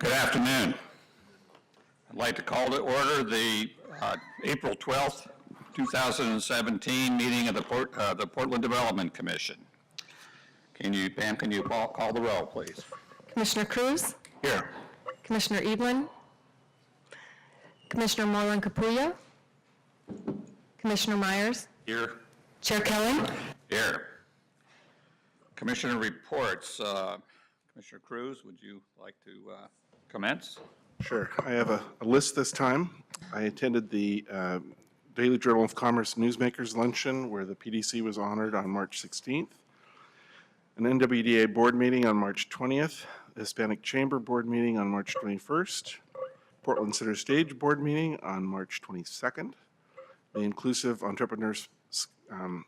Good afternoon. I'd like to call to order the April 12th, 2017 meeting of the Portland Development Commission. Pam, can you call the roll, please? Commissioner Cruz, Here. Commissioner Evelyn, Commissioner Moreland Capulla, Commissioner Myers, Here. Chair Kelly. Here. Commissioner reports. Commissioner Cruz, would you like to commence? Sure. I have a list this time. I attended the Daily Journal of Commerce Newsmakers Luncheon, where the PDC was honored on March 16th, an NWDA board meeting on March 20th, a Hispanic Chamber board meeting on March 21st, Portland Center Stage board meeting on March 22nd, the Inclusive Entrepreneurs, the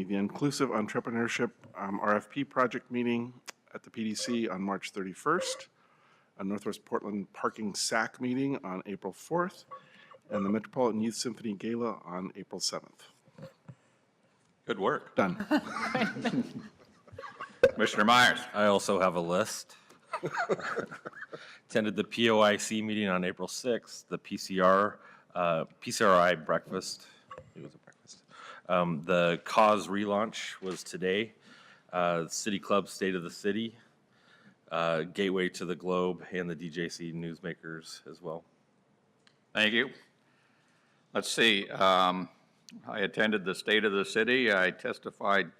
Inclusive Entrepreneurship RFP project meeting at the PDC on March 31st, a Northwest Portland Parking SAC meeting on April 4th, and the Metropolitan Youth Symphony Gala on April 7th. Good work. Done. Commissioner Myers. I also have a list. Attended the POIC meeting on April 6th, the PCRI breakfast. It was a breakfast. The Cause relaunch was today. City Club State of the City, Gateway to the Globe, and the DJC Newsmakers as well. Thank you. Let's see. I attended the State of the City. I testified,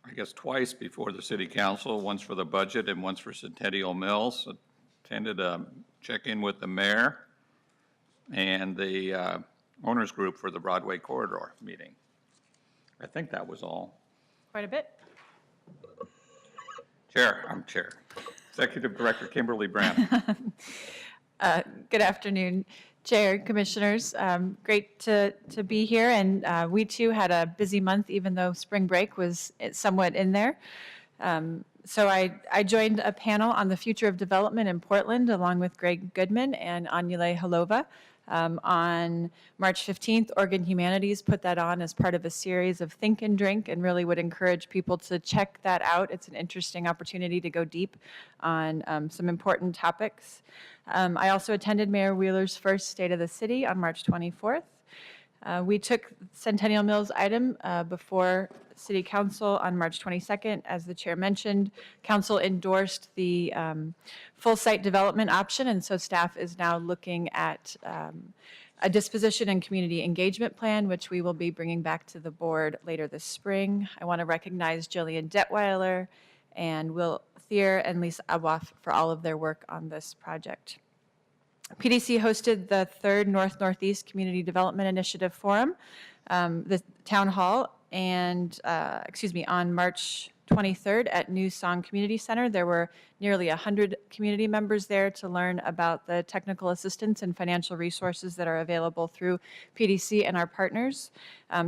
I guess, twice before the City Council, once for the budget and once for Centennial Mills. Attended a check-in with the mayor and the owners group for the Broadway Corridor meeting. I think that was all. Quite a bit. I'm Chair. Executive Director Kimberly Brown. Good afternoon, Chair, Commissioners. Great to be here, and we too had a busy month, even though spring break was somewhat in there. So I joined a panel on the future of development in Portland, along with Greg Goodman and Anjali Halova. On March 15th, Oregon Humanities put that on as part of a series of Think and Drink, and really would encourage people to check that out. It's an interesting opportunity to go deep on some important topics. I also attended Mayor Wheeler's first State of the City on March 24th. We took Centennial Mills item before City Council on March 22nd. As the chair mentioned, Council endorsed the full site development option, and so staff is now looking at a disposition and community engagement plan, which we will be bringing back to the board later this spring. I want to recognize Jillian Detweiler and Will Thier and Lisa Abwaf for all of their work on this project. PDC hosted the third North-Northeast Community Development Initiative Forum, the town hall, and on March 23rd at New Song Community Center. There were nearly 100 community members there to learn about the technical assistance and financial resources that are available through PDC and our partners.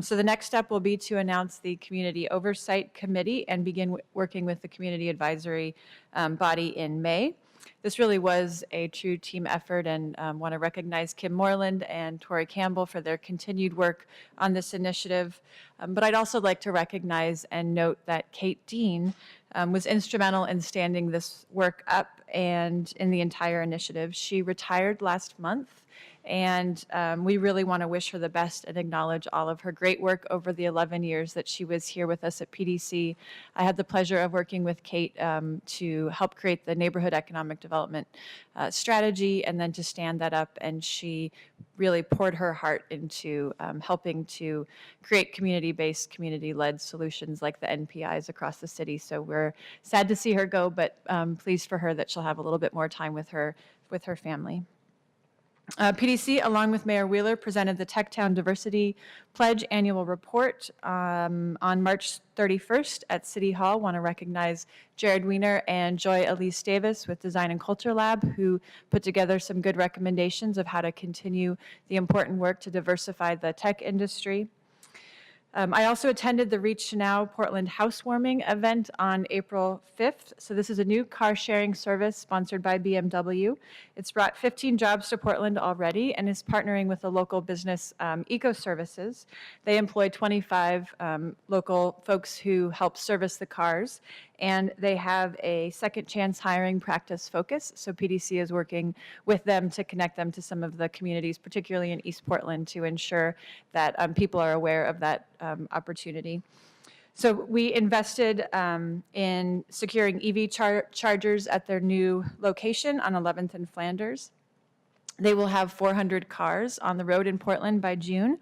So the next step will be to announce the Community Oversight Committee and begin working with the Community Advisory Body in May. This really was a true team effort, and want to recognize Kim Moreland and Tori Campbell for their continued work on this initiative. But I'd also like to recognize and note that Kate Dean was instrumental in standing this work up and in the entire initiative. She retired last month, and we really want to wish her the best and acknowledge all of her great work over the 11 years that she was here with us at PDC. I had the pleasure of working with Kate to help create the neighborhood economic development strategy and then to stand that up, and she really poured her heart into helping to create community-based, community-led solutions like the NPIs across the city. So we're sad to see her go, but pleased for her that she'll have a little bit more time with her family. PDC, along with Mayor Wheeler, presented the Techtown Diversity Pledge Annual Report on March 31st at City Hall. Want to recognize Jared Wiener and Joy Elise Davis with Design and Culture Lab, who put together some good recommendations of how to continue the important work to diversify the tech industry. I also attended the Reach Now Portland Housewarming event on April 5th. So this is a new car sharing service sponsored by BMW. It's brought 15 jobs to Portland already and is partnering with the local business Eco Services. They employ 25 local folks who help service the cars. and they have a second chance hiring practice focus. So PDC is working with them to connect them to some of the communities, particularly in East Portland, to ensure that people are aware of that opportunity. So we invested in securing EV chargers at their new location on 11th and Flanders. They will have 400 cars on the road in Portland by June.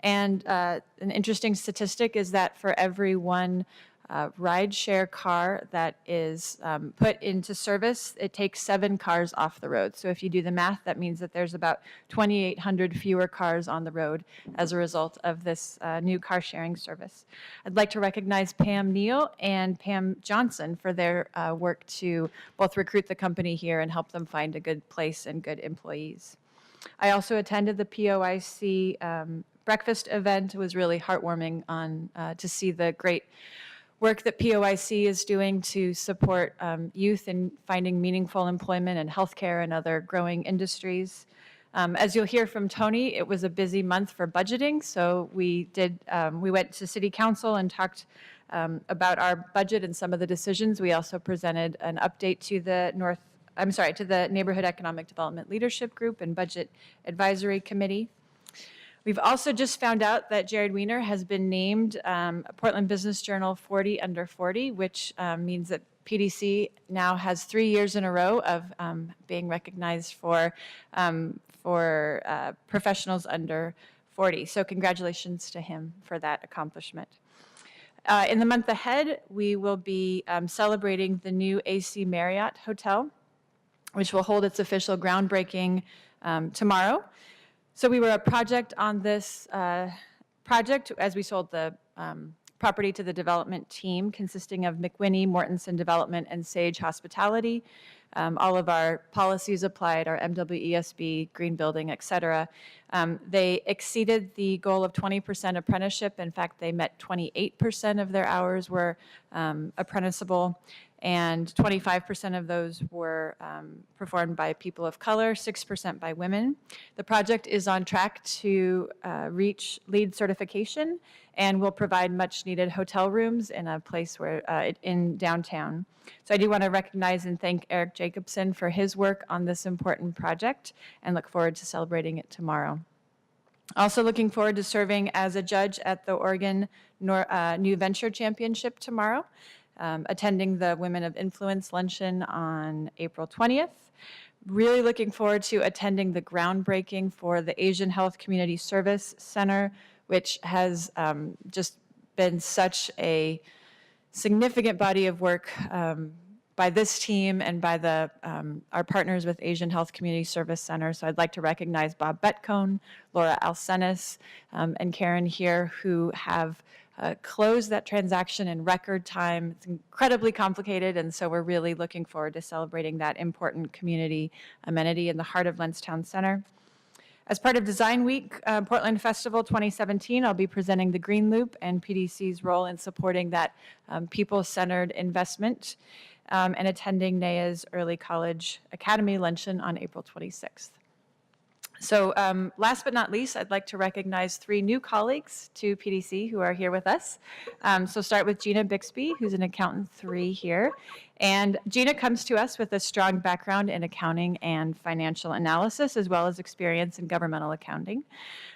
And an interesting statistic is that for every one rideshare car that is put into service, it takes 7 cars off the road. So if you do the math, that means that there's about 2,800 fewer cars on the road as a result of this new car sharing service. I'd like to recognize Pam Neal and Pam Johnson for their work to both recruit the company here and help them find a good place and good employees. I also attended the POIC breakfast event. It was really heartwarming to see the great work that POIC is doing to support youth in finding meaningful employment in healthcare and other growing industries. As you'll hear from Tony, it was a busy month for budgeting, so we went to City Council and talked about our budget and some of the decisions. We also presented an update to the Neighborhood Economic Development Leadership Group and Budget Advisory Committee. We've also just found out that Jared Weiner has been named Portland Business Journal 40 Under 40, which means that PDC now has 3 years in a row of being recognized for professionals under 40. So congratulations to him for that accomplishment. In the month ahead, we will be celebrating the new AC Marriott Hotel, which will hold its official groundbreaking tomorrow. So we were a project on this project as we sold the property to the development team consisting of McWinney, Mortensen Development, and Sage Hospitality. All of our policies applied, our MWESB, green building, et cetera. They exceeded the goal of 20% apprenticeship. In fact, they met 28% of their hours were apprenticeable, and 25% of those were performed by people of color, 6% by women. The project is on track to reach LEED certification and will provide much needed hotel rooms in a place where in downtown. So I do want to recognize and thank Eric Jacobson for his work on this important project and look forward to celebrating it tomorrow. Also looking forward to serving as a judge at the Oregon New Venture Championship tomorrow. Attending the Women of Influence luncheon on April 20th. Really looking forward to attending the groundbreaking for the Asian Health Community Service Center, which has just been such a significant body of work by this team and by our partners with Asian Health Community Service Center. So I'd like to recognize Bob Betcone, Laura Alcenis, and Karen here, who have closed that transaction in record time. It's incredibly complicated, and so we're really looking forward to celebrating that important community amenity in the heart of Lenstown Center. As part of Design Week, Portland Festival 2017, I'll be presenting the Green Loop and PDC's role in supporting that people-centered investment and attending NAIA's Early College Academy luncheon on April 26th. So last but not least, I'd like to recognize 3 new colleagues to PDC who are here with us. So start with Gina Bixby, who's an accountant 3 here. And Gina comes to us with a strong background in accounting and financial analysis, as well as experience in governmental accounting.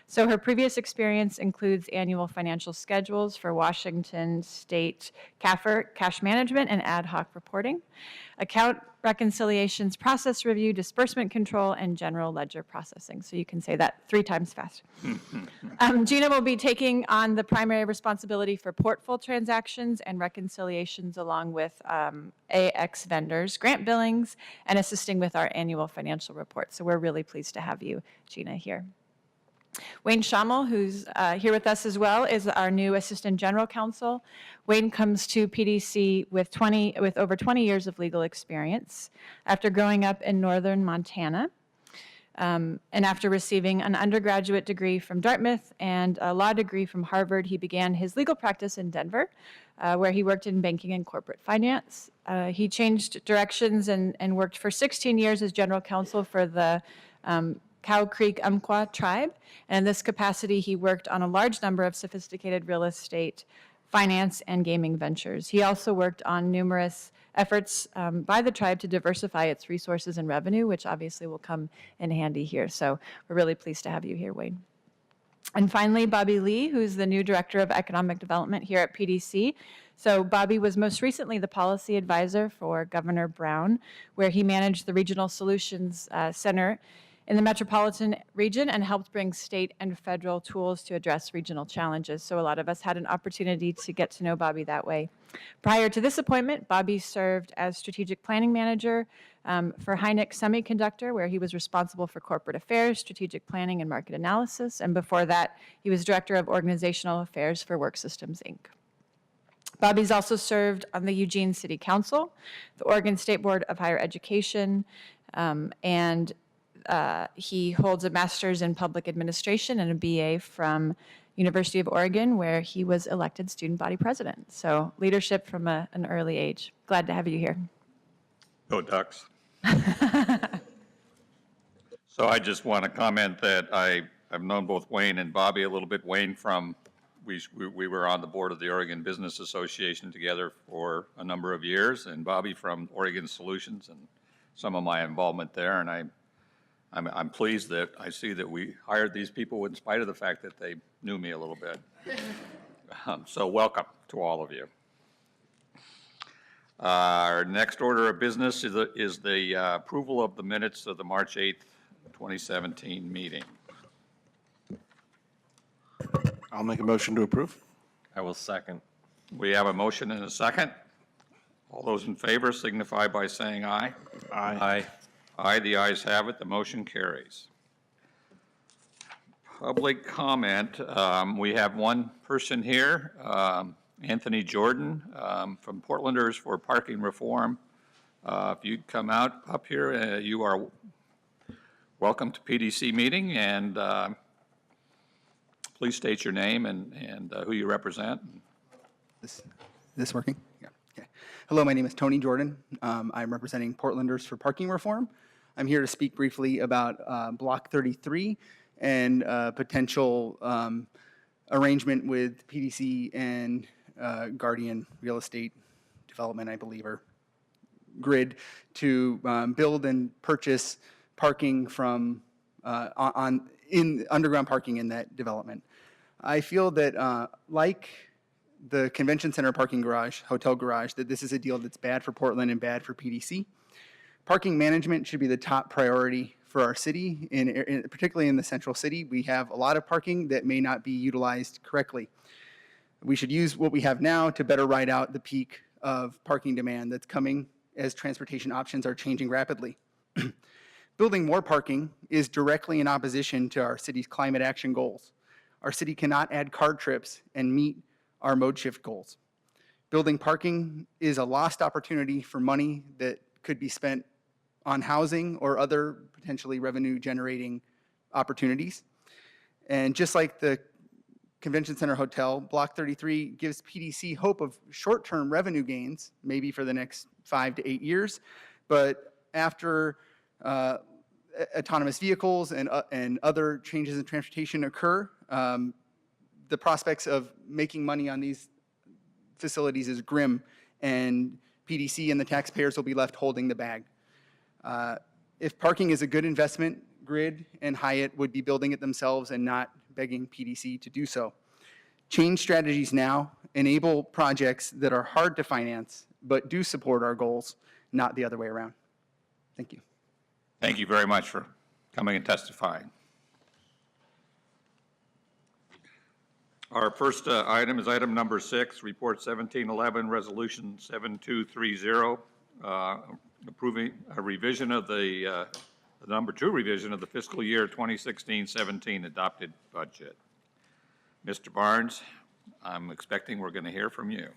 So her previous experience includes annual financial schedules for Washington State CAFR, cash management, and ad hoc reporting, account reconciliations, process review, disbursement control, and general ledger processing. So you can say that 3 times fast. Gina will be taking on the primary responsibility for portfolio transactions and reconciliations along with AX vendors, grant billings, and assisting with our annual financial report. So we're really pleased to have you, Gina, here. Wayne Schammel, who's here with us as well, is our new Assistant General Counsel. Wayne comes to PDC with over 20 years of legal experience after growing up in northern Montana. And after receiving an undergraduate degree from Dartmouth and a law degree from Harvard, he began his legal practice in Denver, where he worked in banking and corporate finance. He changed directions and worked for 16 years as general counsel for the Cow Creek Umpqua tribe. And in this capacity, he worked on a large number of sophisticated real estate finance, and gaming ventures. He also worked on numerous efforts by the tribe to diversify its resources and revenue, which obviously will come in handy here. So we're really pleased to have you here, Wade. And finally, Bobby Lee, who's the new Director of Economic Development here at PDC. So Bobby was most recently the policy advisor for Governor Brown, where he managed the Regional Solutions Center in the metropolitan region and helped bring state and federal tools to address regional challenges. So a lot of us had an opportunity to get to know Bobby that way. Prior to this appointment, Bobby served as strategic planning manager for Hynix Semiconductor, where he was responsible for corporate affairs, strategic planning, and market analysis. And before that, he was director of organizational affairs for Work Systems, Inc. Bobby's also served on the Eugene City Council, the Oregon State Board of Higher Education, and he holds a master's in public administration and a BA from University of Oregon, where he was elected student body president. So leadership from an early age. Glad to have you here. Go Ducks. So I just want to comment that I've known both Wayne and Bobby a little bit. Wayne from, we were on the board of the Oregon Business Association together for a number of years, and Bobby from Oregon Solutions and some of my involvement there. And I'm pleased that I see that we hired these people in spite of the fact that they knew me a little bit. So welcome to all of you. Our next order of business is the approval of the minutes of the March 8th, 2017 meeting. I'll make a motion to approve. I will second. We have a motion and a second. All those in favor signify by saying aye. Aye. Aye, the ayes have it, the motion carries. Public comment, we have one person here, Anthony Jordan from Portlanders for Parking Reform. If you'd come up here, you are welcome to PDC meeting, and please state your name and who you represent. This working? Yeah. Okay. Hello, my name is Tony Jordan. I'm representing Portlanders for Parking Reform. I'm here to speak briefly about Block 33 and potential arrangement with PDC and Guardian Real Estate Development, I believe, or Grid, to build and purchase parking from underground parking in that development. I feel that like the convention center parking garage, hotel garage, that this is a deal that's bad for Portland and bad for PDC. Parking management should be the top priority for our city, particularly in the central city. We have a lot of parking that may not be utilized correctly. We should use what we have now to better ride out the peak of parking demand that's coming as transportation options are changing rapidly. Building more parking is directly in opposition to our city's climate action goals. Our city cannot add car trips and meet our mode shift goals. Building parking is a lost opportunity for money that could be spent on housing or other potentially revenue-generating opportunities. And just like the Convention Center Hotel, Block 33 gives PDC hope of short-term revenue gains, maybe for the next 5 to 8 years, but after autonomous vehicles and other changes in transportation occur, the prospects of making money on these facilities is grim, and PDC and the taxpayers will be left holding the bag. If parking is a good investment, Grid and Hyatt would be building it themselves and not begging PDC to do so. Change strategies now, enable projects that are hard to finance but do support our goals, not the other way around. Thank you. Thank you very much for coming and testifying. Our first item is item number 6, Report 1711, Resolution 7230, approving a revision of the number 2 revision of the fiscal year 2016-17 adopted budget. Mr. Barnes, I'm expecting we're going to hear from you.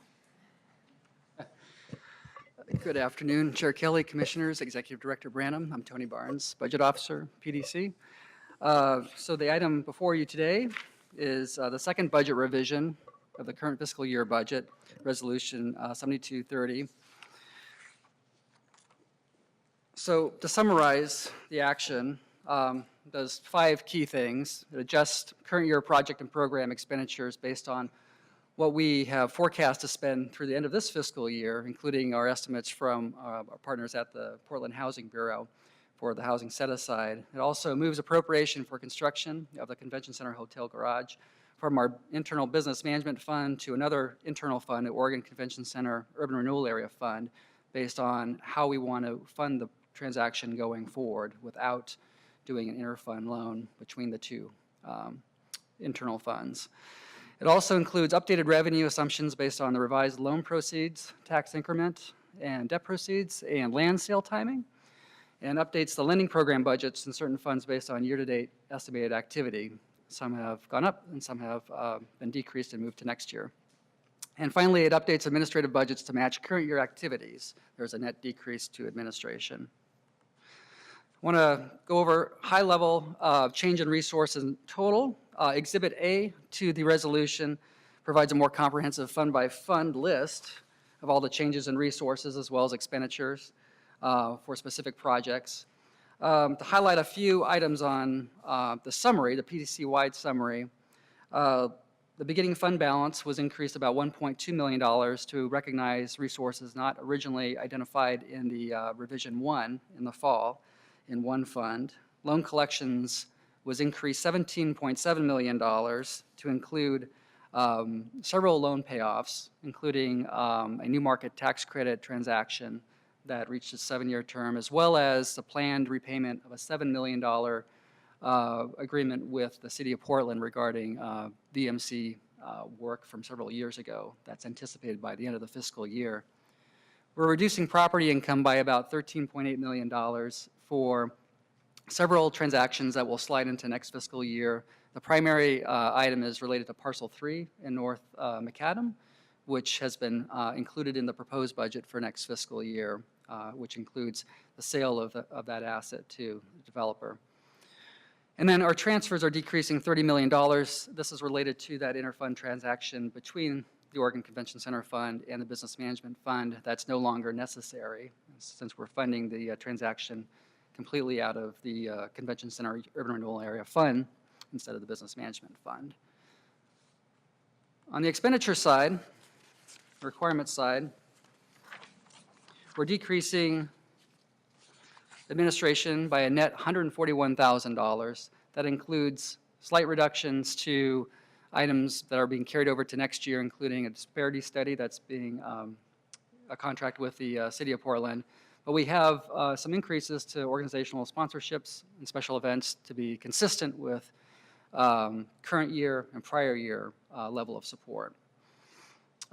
Good afternoon, Chair Kelly, Commissioners, Executive Director Branham. I'm Tony Barnes, Budget Officer, PDC. So the item before you today is the second budget revision of the current fiscal year budget, Resolution 7230. So to summarize the action, does 5 key things. It adjusts current year project and program expenditures based on what we have forecast to spend through the end of this fiscal year, including our estimates from our partners at the Portland Housing Bureau for the housing set-aside. It also moves appropriation for construction of the Convention Center Hotel Garage from our internal business management fund to another internal fund, the Oregon Convention Center Urban Renewal Area Fund, based on how we want to fund the transaction going forward without doing an interfund loan between the two internal funds. It also includes updated revenue assumptions based on the revised loan proceeds, tax increment, and debt proceeds, and land sale timing, and updates the lending program budgets in certain funds based on year-to-date estimated activity. Some have gone up and some have been decreased and moved to next year. And finally, it updates administrative budgets to match current year activities. There's a net decrease to administration. I want to go over high-level change in resources in total. Exhibit A to the resolution provides a more comprehensive fund-by-fund list of all the changes in resources as well as expenditures for specific projects. To highlight a few items on the summary, the PDC-wide summary, the beginning fund balance was increased about $1.2 million to recognize resources not originally identified in the revision 1 in the fall in one fund. Loan collections was increased $17.7 million to include several loan payoffs, including a new market tax credit transaction that reached its 7-year term, as well as the planned repayment of a $7 million agreement with the City of Portland regarding VMC work from several years ago that's anticipated by the end of the fiscal year. We're reducing property income by about $13.8 million for several transactions that will slide into next fiscal year. The primary item is related to Parcel 3 in North Macadam, which has been included in the proposed budget for next fiscal year, which includes the sale of that asset to the developer. And then our transfers are decreasing $30 million. This is related to that interfund transaction between the Oregon Convention Center Fund and the Business Management Fund. That's no longer necessary since we're funding the transaction completely out of the Convention Center Urban Renewal Area Fund instead of the Business Management Fund. On the expenditure side, the requirement side, we're decreasing administration by a net $141,000. That includes slight reductions to items that are being carried over to next year, including a disparity study that's being a contract with the City of Portland. But we have some increases to organizational sponsorships and special events to be consistent with current year and prior year level of support.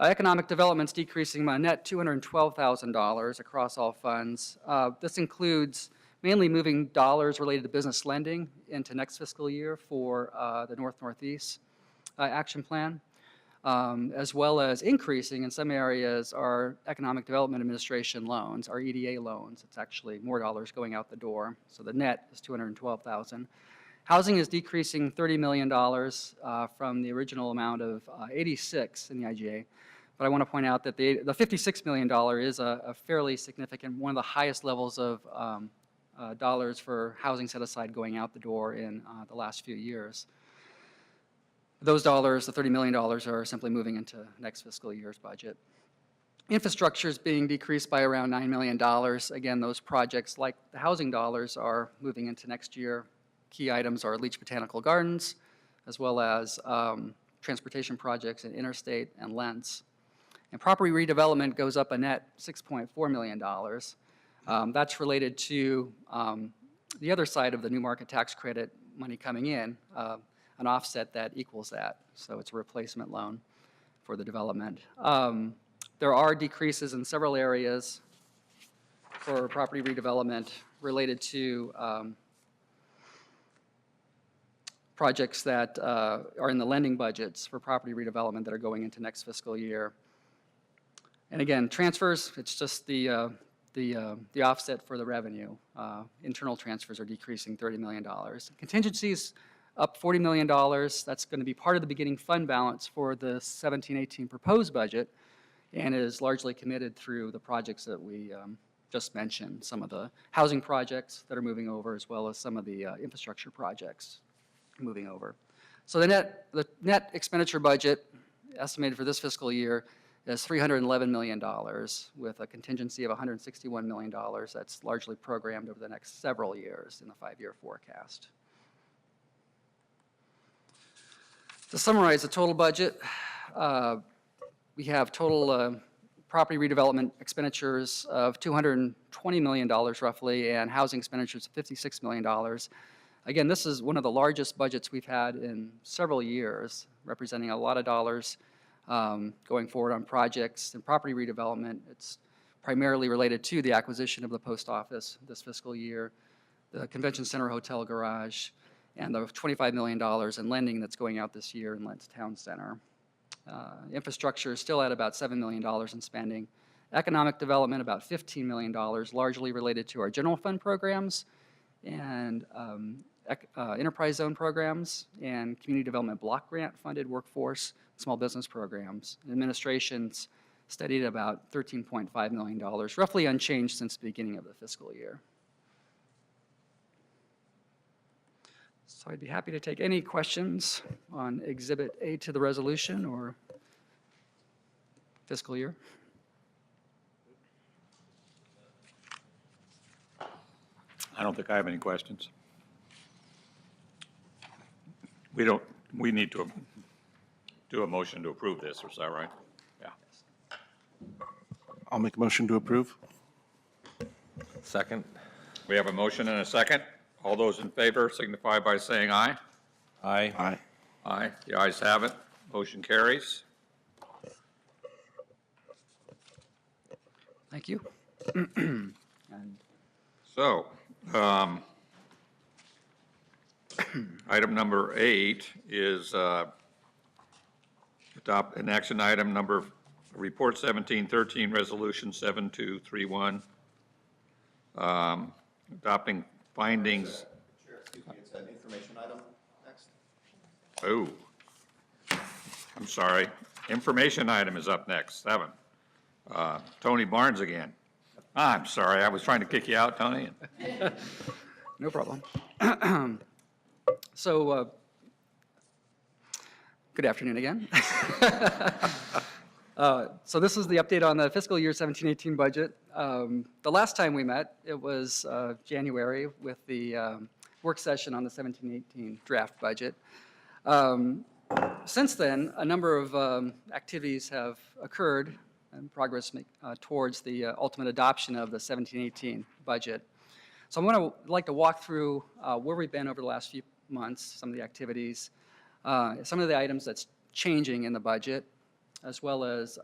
Economic development's decreasing by a net $212,000 across all funds. This includes mainly moving dollars related to business lending into next fiscal year for the North-Northeast action plan, as well as increasing in some areas our Economic Development Administration loans, our EDA loans. It's actually more dollars going out the door, so the net is $212,000. Housing is decreasing $30 million from the original amount of 86 in the IGA. But I want to point out that the $56 million is a fairly significant, one of the highest levels of dollars for housing set aside going out the door in the last few years. Those dollars, the $30 million, are simply moving into next fiscal year's budget. Infrastructure is being decreased by around $9 million. Again, those projects like the housing dollars are moving into next year. Key items are Leach Botanical Gardens, as well as transportation projects in Interstate and Lentz. And property redevelopment goes up a net $6.4 million. That's related to the other side of the new market tax credit money coming in, an offset that equals that. So it's a replacement loan for the development. There are decreases in several areas for property redevelopment related to projects that are in the lending budgets for property redevelopment that are going into next fiscal year. And again, transfers, it's just the offset for the revenue. Internal transfers are decreasing $30 million. Contingencies up $40 million. That's going to be part of the beginning fund balance for the 17-18 proposed budget and is largely committed through the projects that we just mentioned, some of the housing projects that are moving over as well as some of the infrastructure projects moving over. So the net expenditure budget estimated for this fiscal year is $311 million with a contingency of $161 million that's largely programmed over the next several years in the 5-year forecast. To summarize the total budget, we have total property redevelopment expenditures of $220 million roughly, and housing expenditures of $56 million. Again, this is one of the largest budgets we've had in several years, representing a lot of dollars going forward on projects and property redevelopment. It's primarily related to the acquisition of the post office this fiscal year, the convention center hotel garage, and the $25 million in lending that's going out this year in Lentz Town Center. Infrastructure is still at about $7 million in spending. Economic development, about $15 million, largely related to our general fund programs and enterprise zone programs and community development block grant funded workforce, small business programs. Administration's steadied at about $13.5 million, roughly unchanged since the beginning of the fiscal year. So I'd be happy to take any questions on Exhibit A to the resolution or fiscal year. I don't think I have any questions. We need to do a motion to approve this, is that right? Yeah. I'll make a motion to approve. Second? We have a motion and a second. All those in favor signify by saying aye. Aye. Aye. Aye. The ayes have it. Motion carries. Thank you. And So, item number 8 is adopt an action item number, Report 1713, Resolution 7231, adopting findings. Chair, excuse me, it's an information item next. Oh, I'm sorry. Information item is up next, 7. Tony Barnes again. I'm sorry, I was trying to kick you out, Tony. no problem. So, good afternoon again. So this is the update on the fiscal year 17-18 budget. The last time we met, it was January with the work session on the 17-18 draft budget. Since then, a number of activities have occurred and progress towards the ultimate adoption of the 17-18 budget. So I'm going to like to walk through where we've been over the last few months, some of the activities, some of the items that's changing in the budget, as well as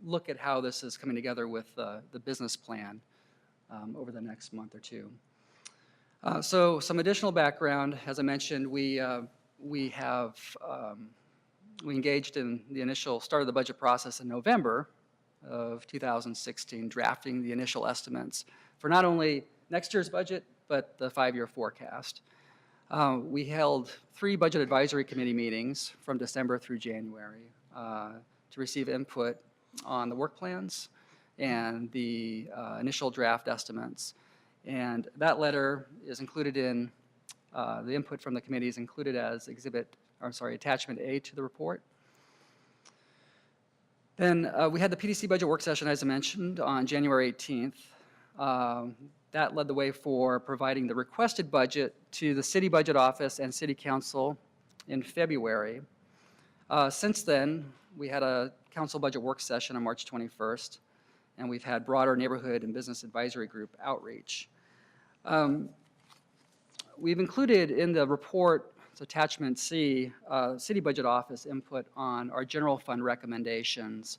look at how this is coming together with the business plan over the next month or two. So some additional background, as I mentioned, we engaged in the initial start of the budget process in November of 2016, drafting the initial estimates for not only next year's budget, but the 5-year forecast. We held 3 budget advisory committee meetings from December through January to receive input on the work plans and the initial draft estimates. And that letter is included in, the input from the committee is included as attachment A to the report. Then we had the PDC budget work session, as I mentioned, on January 18th. That led the way for providing the requested budget to the City Budget Office and City Council in February. Since then, we had a council budget work session on March 21st, and we've had broader neighborhood and business advisory group outreach. We've included in the report, it's attachment C, City Budget Office input on our general fund recommendations.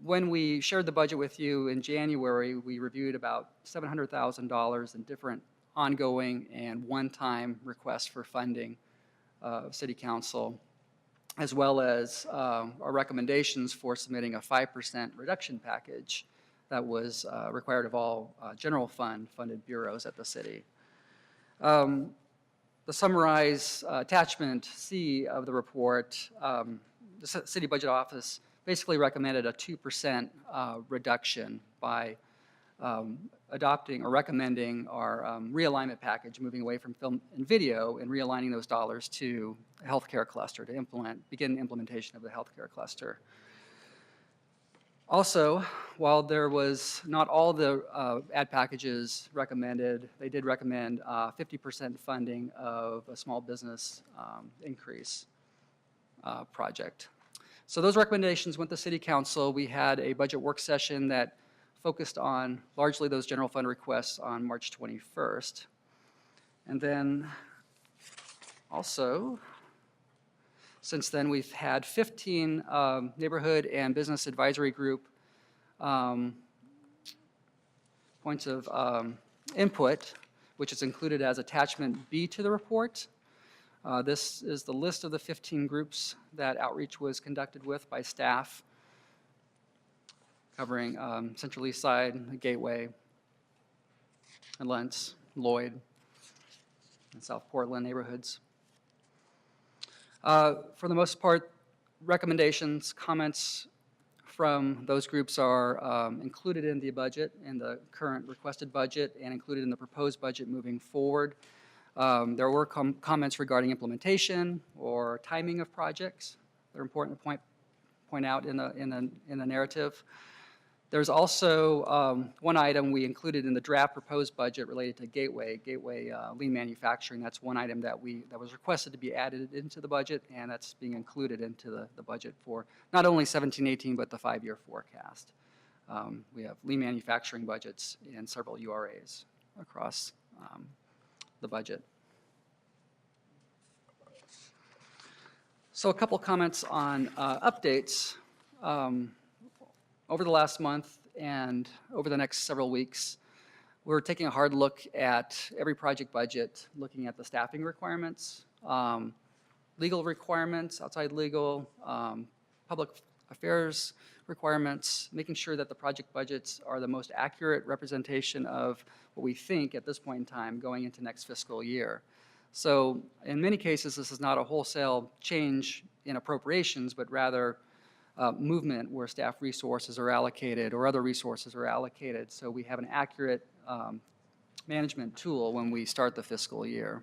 When we shared the budget with you in January, we reviewed about $700,000 in different ongoing and one-time requests for funding of City Council, as well as our recommendations for submitting a 5% reduction package that was required of all general fund funded bureaus at the city. The summarized attachment C of the report, the City Budget Office basically recommended a 2% reduction by adopting or recommending our realignment package, moving away from film and video and realigning those dollars to a healthcare cluster to begin implementation of the healthcare cluster. Also, while there was not all the ad packages recommended, they did recommend 50% funding of a small business increase project. So those recommendations went to City Council. We had a budget work session that focused on largely those general fund requests on March 21st. And then also, since then, we've had 15 neighborhood and business advisory group points of input, which is included as attachment B to the report. This is the list of the 15 groups that outreach was conducted with by staff, covering Central East Side, Gateway, and Lentz, Lloyd, and South Portland neighborhoods. For the most part, recommendations, comments from those groups are included in the budget, in the current requested budget, and included in the proposed budget moving forward. There were comments regarding implementation or timing of projects that are important to point out in the narrative. There's also one item we included in the draft proposed budget related to Gateway lean manufacturing. That's one item that was requested to be added into the budget, and that's being included into the budget for not only 17-18, but the 5-year forecast. We have lean manufacturing budgets in several URAs across the budget. So a couple comments on updates. Over the last month and over the next several weeks, we're taking a hard look at every project budget, looking at the staffing requirements, legal requirements, outside legal, public affairs requirements, making sure that the project budgets are the most accurate representation of what we think at this point in time going into next fiscal year. So in many cases, this is not a wholesale change in appropriations, but rather movement where staff resources are allocated or other resources are allocated, so we have an accurate management tool when we start the fiscal year.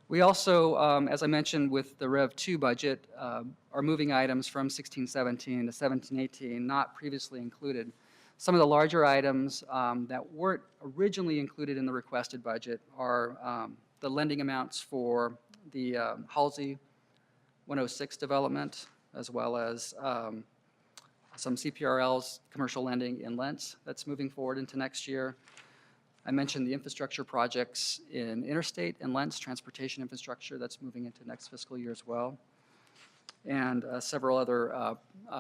We also, as I mentioned with the Rev 2 budget, are moving items from 16-17 to 17-18 not previously included. Some of the larger items that weren't originally included in the requested budget are the lending amounts for the Halsey 106 development, as well as some CPRLs, commercial lending in Lentz, that's moving forward into next year. I mentioned the infrastructure projects in interstate and Lentz, transportation infrastructure, that's moving into next fiscal year as well. And several other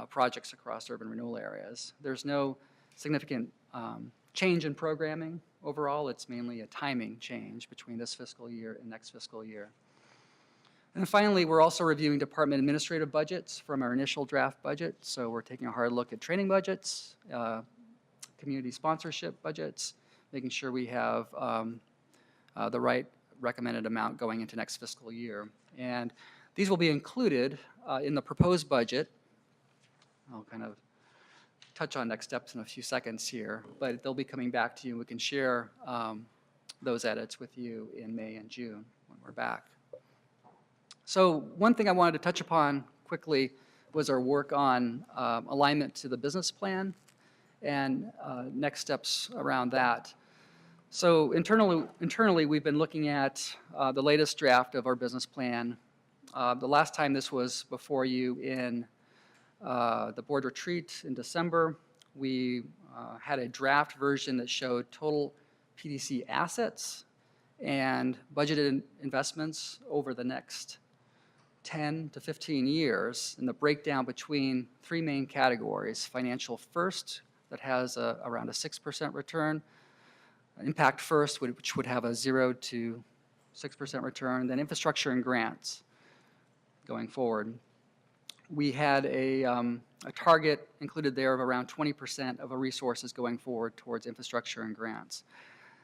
projects across urban renewal areas. There's no significant change in programming overall. It's mainly a timing change between this fiscal year and next fiscal year. And finally, we're also reviewing department administrative budgets from our initial draft budget. So we're taking a hard look at training budgets, community sponsorship budgets, making sure we have the right recommended amount going into next fiscal year. And these will be included in the proposed budget. I'll kind of touch on next steps in a few seconds here, but they'll be coming back to you. We can share those edits with you in May and June when we're back. So one thing I wanted to touch upon quickly was our work on alignment to the business plan and next steps around that. So internally we've been looking at the latest draft of our business plan. The last time this was before you in the board retreat in December, we had a draft version that showed total PDC assets and budgeted investments over the next 10 to 15 years, and the breakdown between three main categories: financial first, that has around a 6% return, impact first, which would have a 0 to 6% return, and then infrastructure and grants going forward. We had a target included there of around 20% of our resources going forward towards infrastructure and grants.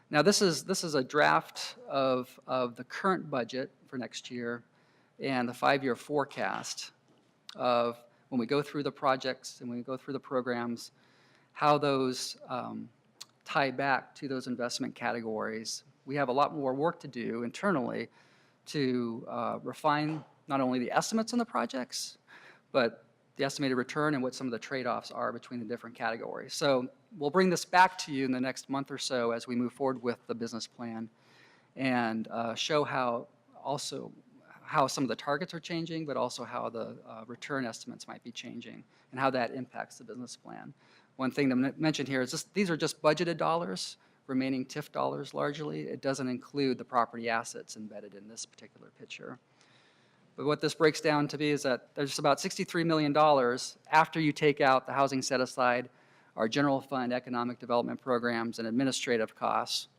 Now this is a draft of the current budget for next year and the 5-year forecast of when we go through the projects and when we go through the programs, how those tie back to those investment categories. We have a lot more work to do internally to refine not only the estimates on the projects, but the estimated return and what some of the trade-offs are between the different categories. So we'll bring this back to you in the next month or so as we move forward with the business plan and show how some of the targets are changing, but also how the return estimates might be changing and how that impacts the business plan. One thing to mention here is these are just budgeted dollars, remaining TIF dollars largely. It doesn't include the property assets embedded in this particular picture. But what this breaks down to be is that there's about $63 million after you take out the housing set aside, our general fund economic development programs and administrative costs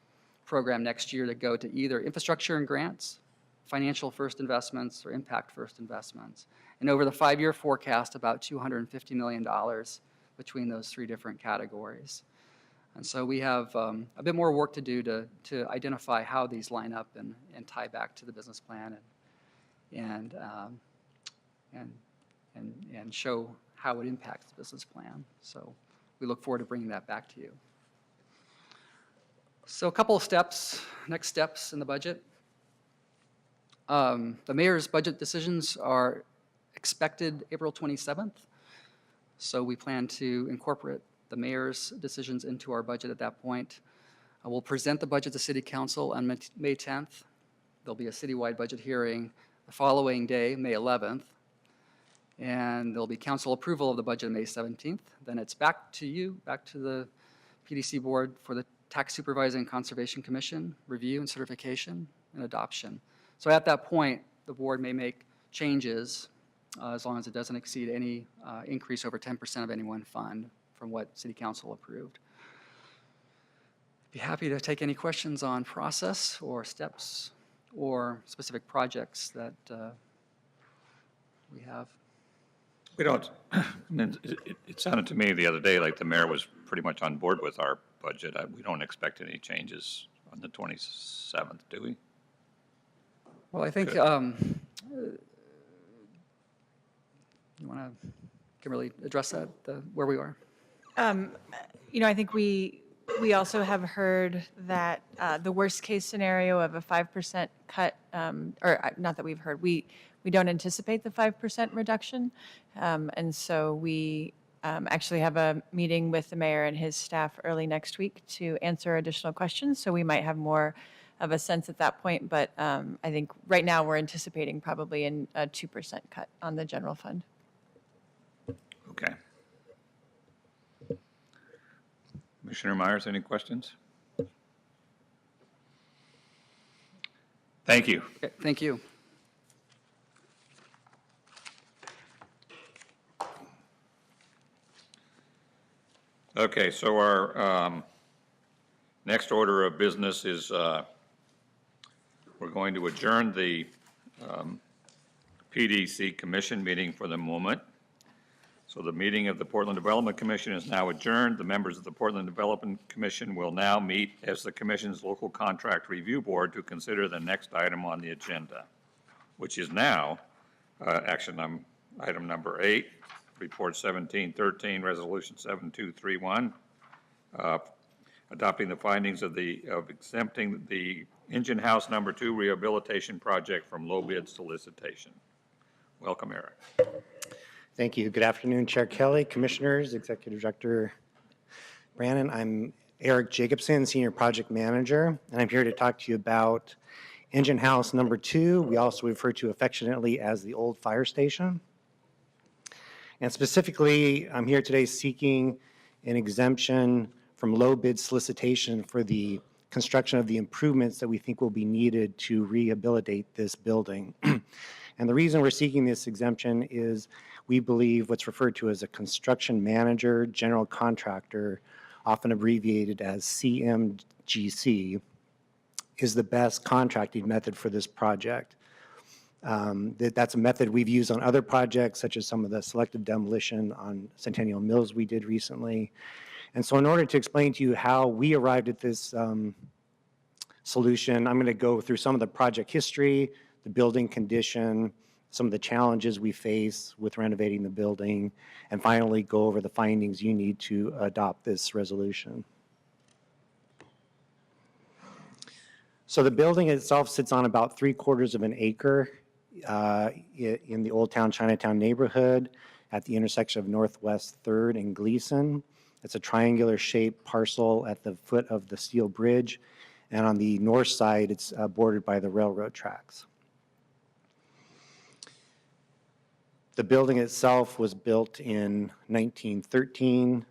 program next year to go to either infrastructure and grants, financial first investments, or impact first investments. And over the 5-year forecast, about $250 million between those 3 different categories. And so we have a bit more work to do to identify how these line up and tie back to the business plan and show how it impacts the business plan. So we look forward to bringing that back to you. So a couple of steps, next steps in the budget. The mayor's budget decisions are expected April 27th. So we plan to incorporate the mayor's decisions into our budget at that point. We'll present the budget to City Council on May 10th. There'll be a citywide budget hearing the following day, May 11th. And there'll be council approval of the budget on May 17th. Then it's back to you, back to the PDC board for the Tax Supervising and Conservation Commission review and certification and adoption. So at that point, the board may make changes as long as it doesn't exceed any increase over 10% of any one fund from what City Council approved. Be happy to take any questions on process or steps or specific projects that we have. We don't, I mean, it sounded to me the other day like the mayor was pretty much on board with our budget. We don't expect any changes on the 27th, do we? Well, I think you want to Kimberly address that, where we are? You know, I think we also have heard that the worst case scenario of a 5% cut, or not that we've heard, we don't anticipate the 5% reduction. And so we actually have a meeting with the mayor and his staff early next week to answer additional questions. So we might have more of a sense at that point. But I think right now we're anticipating probably a 2% cut on the general fund. Okay. Commissioner Myers, any questions? Thank you. Okay, thank you. Okay, so our next order of business is we're going to adjourn the PDC Commission meeting for the moment. So the meeting of the Portland Development Commission is now adjourned. The members of the Portland Development Commission will now meet as the Commission's local contract review board to consider the next item on the agenda, which is now item number 8, Report 1713, Resolution 7231, adopting the findings of exempting the Engine House Number 2 rehabilitation project from low bid solicitation. Welcome, Eric. Thank you. Good afternoon, Chair Kelly, Commissioners, Executive Director Brannon. I'm Eric Jacobson, Senior Project Manager, and I'm here to talk to you about Engine House Number 2. We also refer to affectionately as the old fire station. And specifically, I'm here today seeking an exemption from low bid solicitation for the construction of the improvements that we think will be needed to rehabilitate this building. And the reason we're seeking this exemption is we believe what's referred to as a construction manager, general contractor, often abbreviated as CMGC, is the best contracting method for this project. That's a method we've used on other projects, such as some of the selective demolition on Centennial Mills we did recently. And so in order to explain to you how we arrived at this solution, I'm going to go through some of the project history, the building condition, some of the challenges we face with renovating the building, and finally go over the findings you need to adopt this resolution. So the building itself sits on about 3/4 of an acre in the Old Town Chinatown neighborhood at the intersection of Northwest 3rd and Gleason. It's a triangular shaped parcel at the foot of the steel bridge. And on the north side, it's bordered by the railroad tracks. The building itself was built in 1913.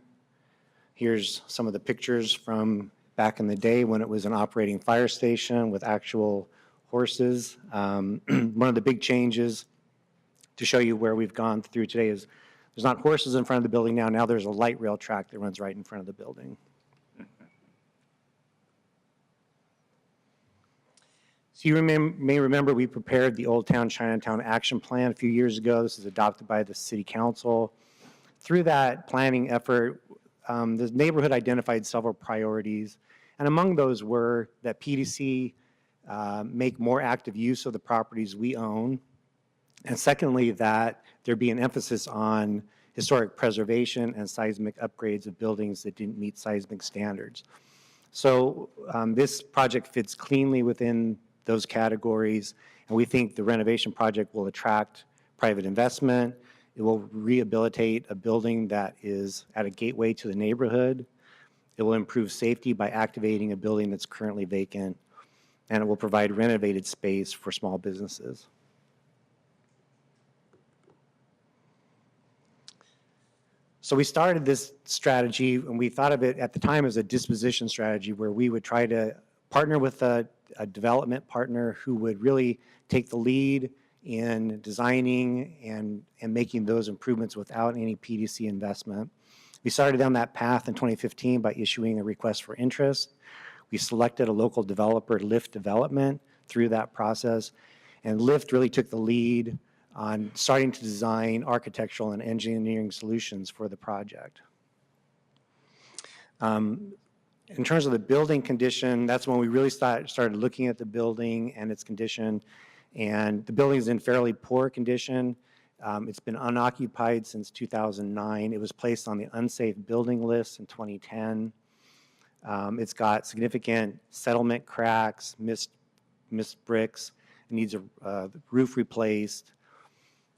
Here's some of the pictures from back in the day when it was an operating fire station with actual horses. One of the big changes to show you where we've gone through today is there's not horses in front of the building now. Now there's a light rail track that runs right in front of the building. So you may remember we prepared the Old Town Chinatown Action Plan a few years ago. This is adopted by the City Council. Through that planning effort, the neighborhood identified several priorities, and among those were that PDC make more active use of the properties we own, and secondly, that there be an emphasis on historic preservation and seismic upgrades of buildings that didn't meet seismic standards. So this project fits cleanly within those categories, and we think the renovation project will attract private investment. It will rehabilitate a building that is at a gateway to the neighborhood. It will improve safety by activating a building that's currently vacant, and it will provide renovated space for small businesses. So we started this strategy, and we thought of it at the time as a disposition strategy where we would try to partner with a development partner who would really take the lead in designing and making those improvements without any PDC investment. We started down that path in 2015 by issuing a request for interest. We selected a local developer, Lift Development, through that process, and Lift really took the lead on starting to design architectural and engineering solutions for the project. In terms of the building condition, that's when we really started looking at the building and its condition. And the building is in fairly poor condition. It's been unoccupied since 2009. It was placed on the unsafe building list in 2010. It's got significant settlement cracks, missed bricks. It needs a roof replaced.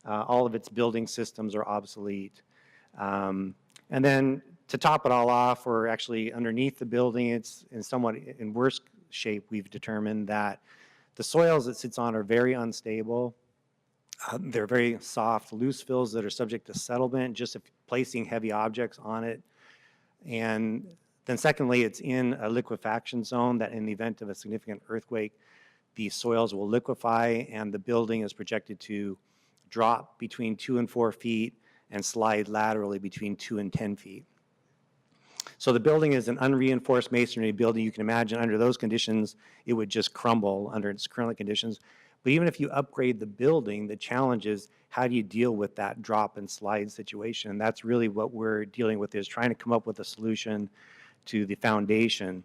All of its building systems are obsolete. And then to top it all off, or actually underneath the building, it's somewhat in worse shape. We've determined that the soils it sits on are very unstable. They're very soft, loose fills that are subject to settlement, just if placing heavy objects on it. And then secondly, it's in a liquefaction zone that in the event of a significant earthquake, the soils will liquefy and the building is projected to drop between 2 and 4 feet and slide laterally between 2 and 10 feet. So the building is an unreinforced masonry building. You can imagine under those conditions, it would just crumble under its current conditions. But even if you upgrade the building, the challenge is how do you deal with that drop and slide situation? And that's really what we're dealing with, is trying to come up with a solution to the foundation,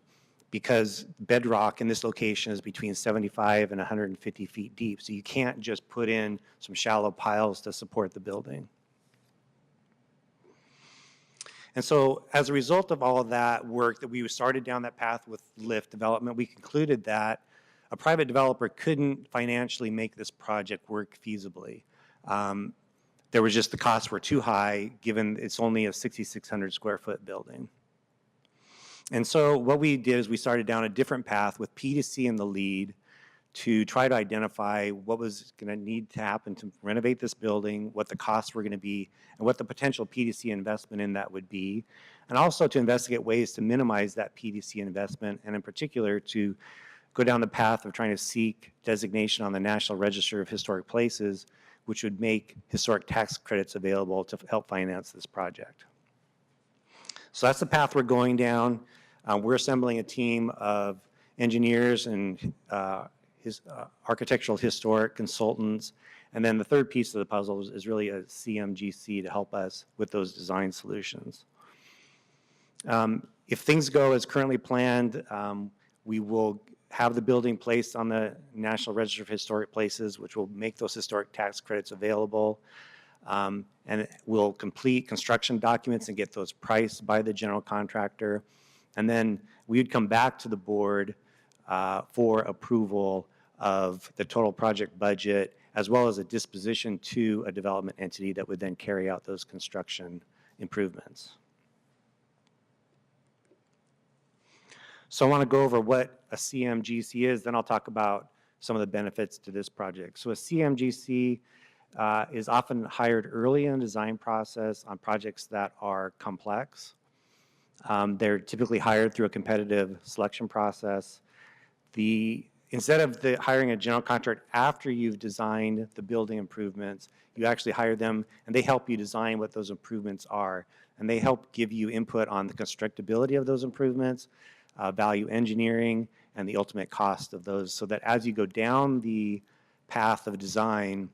because bedrock in this location is between 75 and 150 feet deep. So you can't just put in some shallow piles to support the building. And so as a result of all of that work that we started down that path with Lift Development, we concluded that a private developer couldn't financially make this project work feasibly. There was just, the costs were too high given it's only a 6,600 square foot building. And so what we did is we started down a different path with PDC in the lead to try to identify what was going to need to happen to renovate this building, what the costs were going to be, and what the potential PDC investment in that would be, and also to investigate ways to minimize that PDC investment, and in particular to go down the path of trying to seek designation on the National Register of Historic Places, which would make historic tax credits available to help finance this project. So that's the path we're going down. We're assembling a team of engineers and architectural historic consultants. And then the third piece of the puzzle is really a CMGC to help us with those design solutions. If things go as currently planned, we will have the building placed on the National Register of Historic Places, which will make those historic tax credits available. And we'll complete construction documents and get those priced by the general contractor. And then we would come back to the board for approval of the total project budget, as well as a disposition to a development entity that would then carry out those construction improvements. So I want to go over what a CMGC is, then I'll talk about some of the benefits to this project. So a CMGC is often hired early in the design process on projects that are complex. They're typically hired through a competitive selection process. Instead of hiring a general contractor after you've designed the building improvements, you actually hire them and they help you design what those improvements are. And they help give you input on the constructability of those improvements, value engineering, and the ultimate cost of those, so that as you go down the path of design,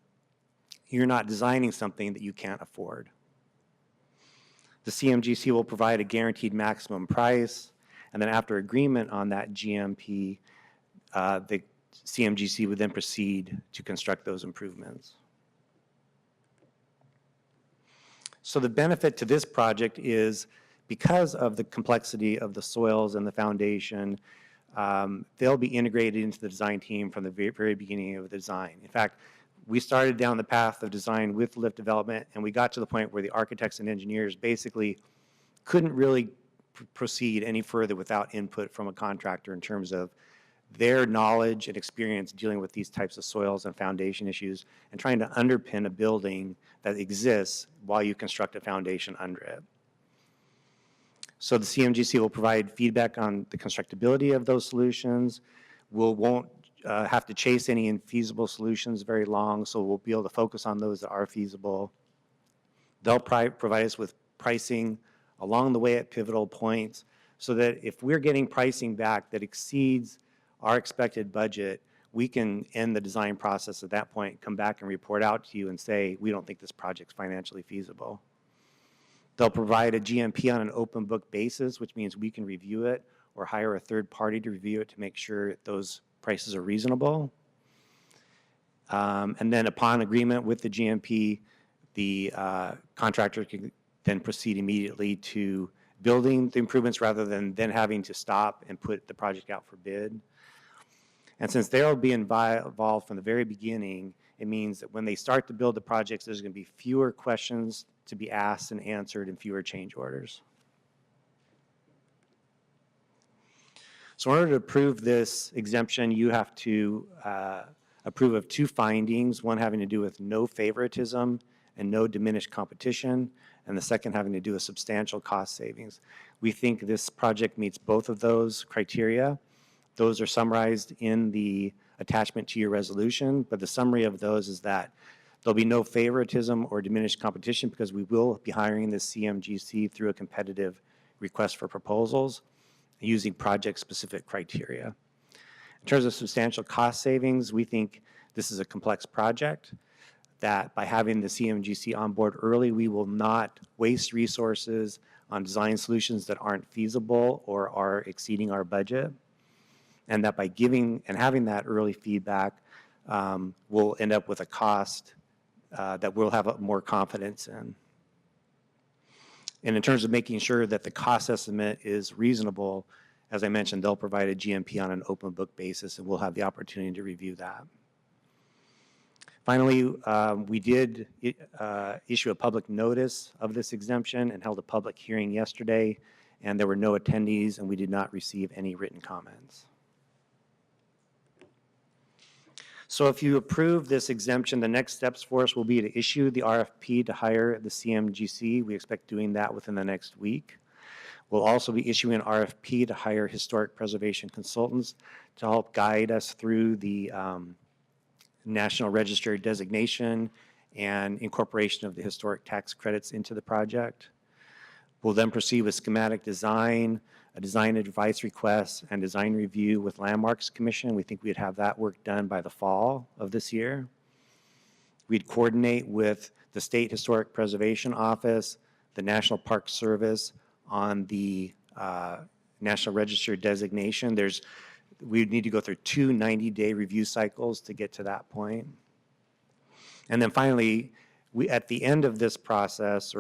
you're not designing something that you can't afford. The CMGC will provide a guaranteed maximum price, and then after agreement on that GMP, the CMGC would then proceed to construct those improvements. So the benefit to this project is, because of the complexity of the soils and the foundation, they'll be integrated into the design team from the very beginning of the design. In fact, we started down the path of design with lift development, and we got to the point where the architects and engineers basically couldn't really proceed any further without input from a contractor in terms of their knowledge and experience dealing with these types of soils and foundation issues and trying to underpin a building that exists while you construct a foundation under it. So the CMGC will provide feedback on the constructability of those solutions. Won't have to chase any infeasible solutions very long, so we'll be able to focus on those that are feasible. They'll provide us with pricing along the way at pivotal points, so that if we're getting pricing back that exceeds our expected budget, we can end the design process at that point, come back and report out to you and say, we don't think this project's financially feasible. They'll provide a GMP on an open book basis, which means we can review it or hire a third party to review it to make sure those prices are reasonable. And then upon agreement with the GMP, the contractor can then proceed immediately to building the improvements rather than then having to stop and put the project out for bid. And since they'll be involved from the very beginning, it means that when they start to build the projects, there's going to be fewer questions to be asked and answered and fewer change orders. So in order to approve this exemption, you have to approve of two findings, one having to do with no favoritism and no diminished competition, and the second having to do with substantial cost savings. We think this project meets both of those criteria. Those are summarized in the attachment to your resolution, but the summary of those is that there'll be no favoritism or diminished competition because we will be hiring the CMGC through a competitive request for proposals using project-specific criteria. In terms of substantial cost savings, we think this is a complex project, that by having the CMGC on board early, we will not waste resources on design solutions that aren't feasible or are exceeding our budget, and that by giving and having that early feedback, we'll end up with a cost that we'll have more confidence in. And in terms of making sure that the cost estimate is reasonable, as I mentioned, they'll provide a GMP on an open book basis, and we'll have the opportunity to review that. Finally, we did issue a public notice of this exemption and held a public hearing yesterday, and there were no attendees, and we did not receive any written comments. So if you approve this exemption, the next steps for us will be to issue the RFP to hire the CMGC. We expect doing that within the next week. We'll also be issuing an RFP to hire historic preservation consultants to help guide us through the National Register designation and incorporation of the historic tax credits into the project. We'll then proceed with schematic design, a design advice request, and design review with Landmarks Commission. We think we'd have that work done by the fall of this year. We'd coordinate with the State Historic Preservation Office, the National Park Service on the National Register designation. We'd need to go through 2 90-day review cycles to get to that point. And then finally, at the end of this process,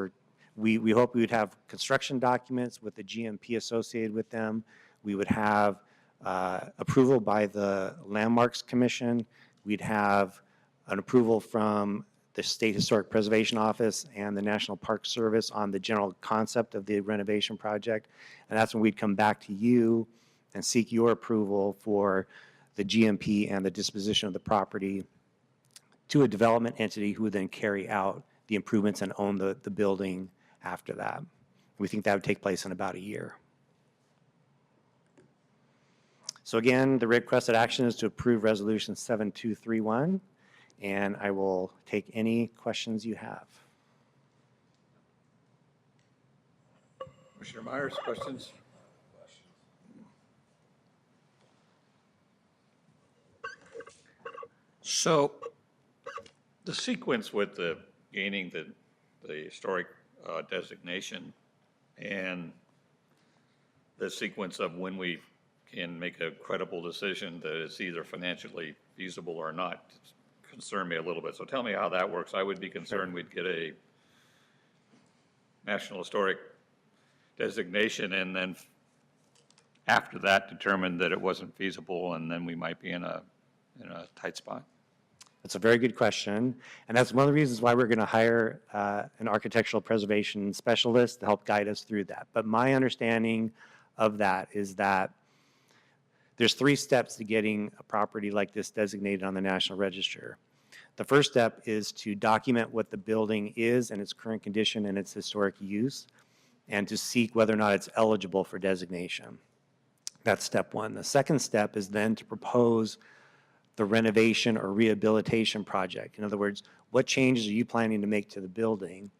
we hope we would have construction documents with the GMP associated with them. We would have approval by the Landmarks Commission. We'd have an approval from the State Historic Preservation Office and the National Park Service on the general concept of the renovation project. And that's when we'd come back to you and seek your approval for the GMP and the disposition of the property to a development entity who would then carry out the improvements and own the building after that. We think that would take place in about a year. So again, the requested action is to approve Resolution 7231, and I will take any questions you have. Commissioner Myers, questions? So the sequence with the gaining the historic designation and the sequence of when we can make a credible decision that it's either financially feasible or not concern me a little bit. So tell me how that works. I would be concerned we'd get a National Historic designation and then after that determine that it wasn't feasible and then we might be in a tight spot. That's a very good question, and that's one of the reasons why we're going to hire an architectural preservation specialist to help guide us through that. But my understanding of that is that there's 3 steps to getting a property like this designated on the National Register. The first step is to document what the building is and its current condition and its historic use, and to seek whether or not it's eligible for designation. That's step 1. The second step is then to propose the renovation or rehabilitation project. In other words, what changes are you planning to make to the building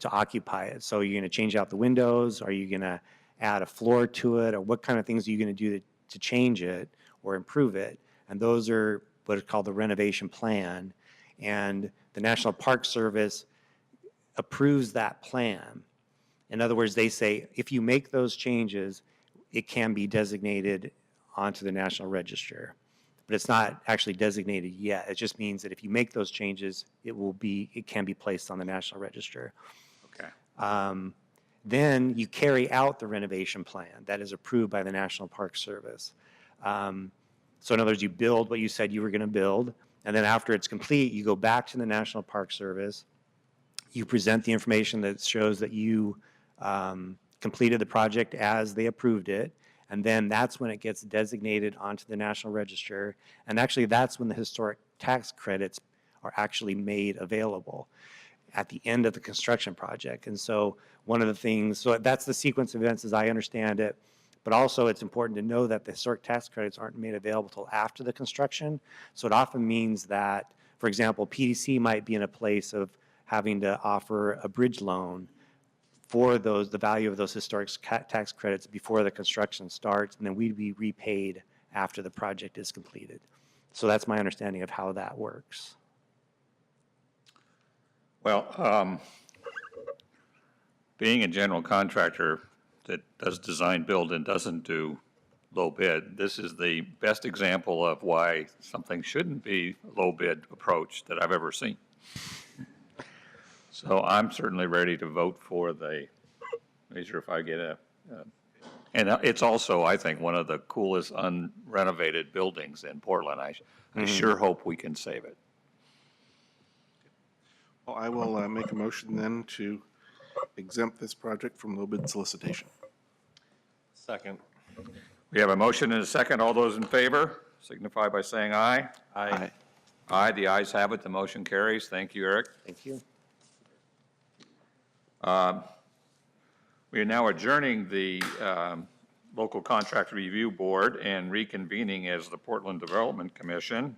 to occupy it? So you're going to change out the windows? Are you going to add a floor to it? Or what kind of things are you going to do to change it or improve it? And those are what is called the renovation plan. And the National Park Service approves that plan. In other words, they say, if you make those changes, it can be designated onto the National Register. But it's not actually designated yet. It just means that if you make those changes, it can be placed on the National Register. Okay. Then you carry out the renovation plan that is approved by the National Park Service. So in other words, you build what you said you were going to build, and then after it's complete, you go back to the National Park Service. You present the information that shows that you completed the project as they approved it, and then that's when it gets designated onto the National Register. And actually, that's when the historic tax credits are actually made available at the end of the construction project. And so one of the things, so that's the sequence of events as I understand it, but also it's important to know that the historic tax credits aren't made available till after the construction. So it often means that, for example, PDC might be in a place of having to offer a bridge loan for the value of those historic tax credits before the construction starts, and then we'd be repaid after the project is completed. So that's my understanding of how that works. Well, being a general contractor that does design build and doesn't do low bid, this is the best example of why something shouldn't be a low bid approach that I've ever seen. So I'm certainly ready to vote for the, make sure if I get and it's also, I think, one of the coolest unrenovated buildings in Portland. I sure hope we can save it. Well, I will make a motion then to exempt this project from low bid solicitation. Second. We have a motion and a second. All those in favor signify by saying aye. Aye. Aye, the ayes have it. The motion carries. Thank you, Eric. Thank you. We are now adjourning the Local Contract Review Board and reconvening as the Portland Development Commission.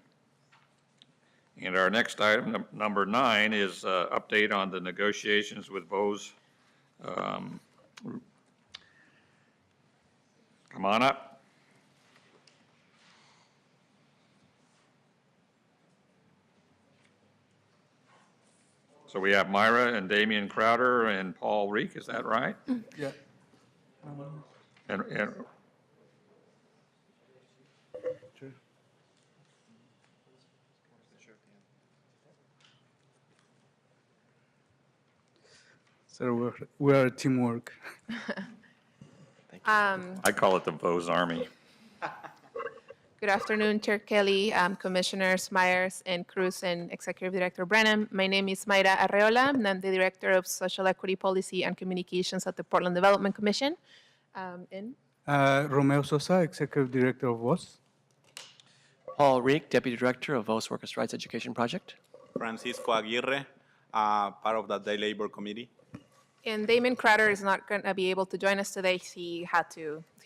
And our next item, number 9, is update on the negotiations with Bose. Come on up. So we have Myra and Damian Crowder and Paul Reek, is that right? Yeah. And So we're a teamwork. I call it the Bose Army. Good afternoon, Chair Kelly, Commissioners Myers and Cruz, and Executive Director Branham. My name is Mayra Arreola, and I'm the Director of Social Equity Policy and Communications at the Portland Development Commission. Romeo Sosa, Executive Director of WOS. Paul Reek, Deputy Director of VOS Workers' Rights Education Project. Francisco Aguirre, part of the Day Labor Committee. And Damon Crowder is not going to be able to join us today. He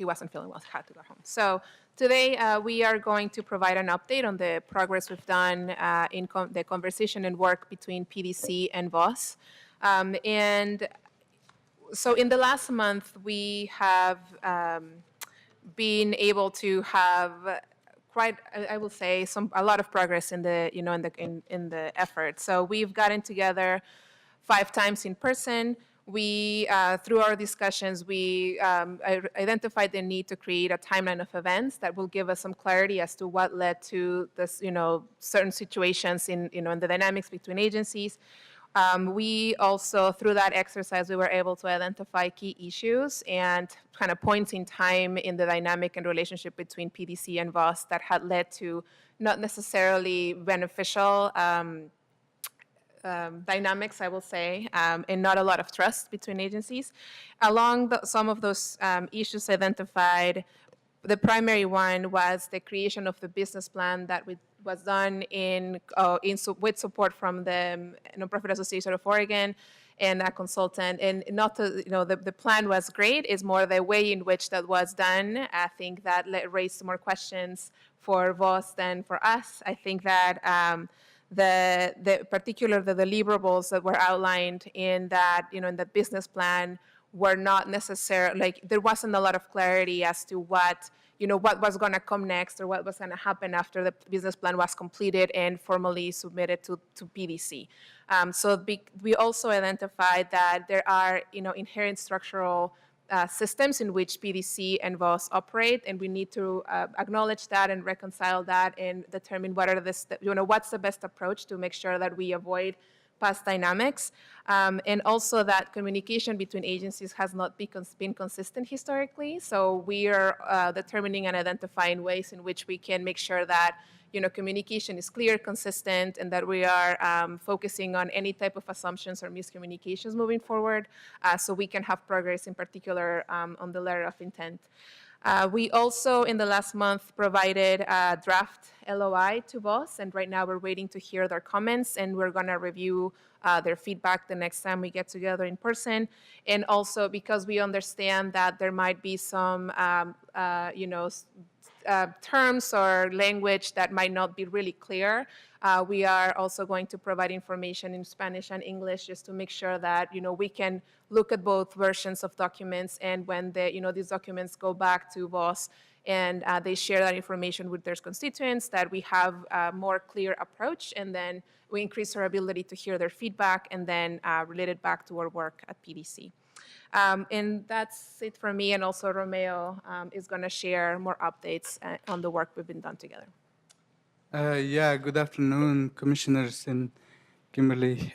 wasn't feeling well, had to go home. So today we are going to provide an update on the progress we've done in the conversation and work between PDC and VOS. And so in the last month, we have been able to have quite, I will say, a lot of progress in the, in the effort. So we've gotten together 5 times in person. We, through our discussions, we identified the need to create a timeline of events that will give us some clarity as to what led to this, certain situations in, in the dynamics between agencies. We also, through that exercise, we were able to identify key issues and kind of points in time in the dynamic and relationship between PDC and VOS that had led to not necessarily beneficial dynamics, I will say, and not a lot of trust between agencies. Along some of those issues identified, the primary one was the creation of the business plan that was done with support from the Nonprofit Association of Oregon and a consultant. And not to, the plan was great. It's more the way in which that was done. I think that raised more questions for VOS than for us. I think that the deliverables that were outlined in that, in the business plan were not necessarily, there wasn't a lot of clarity as to what was going to come next or what was going to happen after the business plan was completed and formally submitted to PDC. So we also identified that there are, inherent structural systems in which PDC and VOS operate, and we need to acknowledge that and reconcile that and determine what's the best approach to make sure that we avoid past dynamics, and also that communication between agencies has not been consistent historically. So we are determining and identifying ways in which we can make sure that communication is clear, consistent, and that we are focusing on any type of assumptions or miscommunications moving forward, so we can have progress, in particular on the letter of intent. We also, in the last month, provided a draft LOI to VOS, and right now we're waiting to hear their comments, and we're going to review their feedback the next time we get together in person. And also because we understand that there might be some, terms or language that might not be really clear, we are also going to provide information in Spanish and English just to make sure that, we can look at both versions of documents, and when these documents go back to VOS and they share that information with their constituents, that we have a more clear approach, and then we increase our ability to hear their feedback and then relate it back to our work at PDC. And that's it for me, and also Romeo is going to share more updates on the work we've been done together. Good afternoon, Commissioners and Kimberly.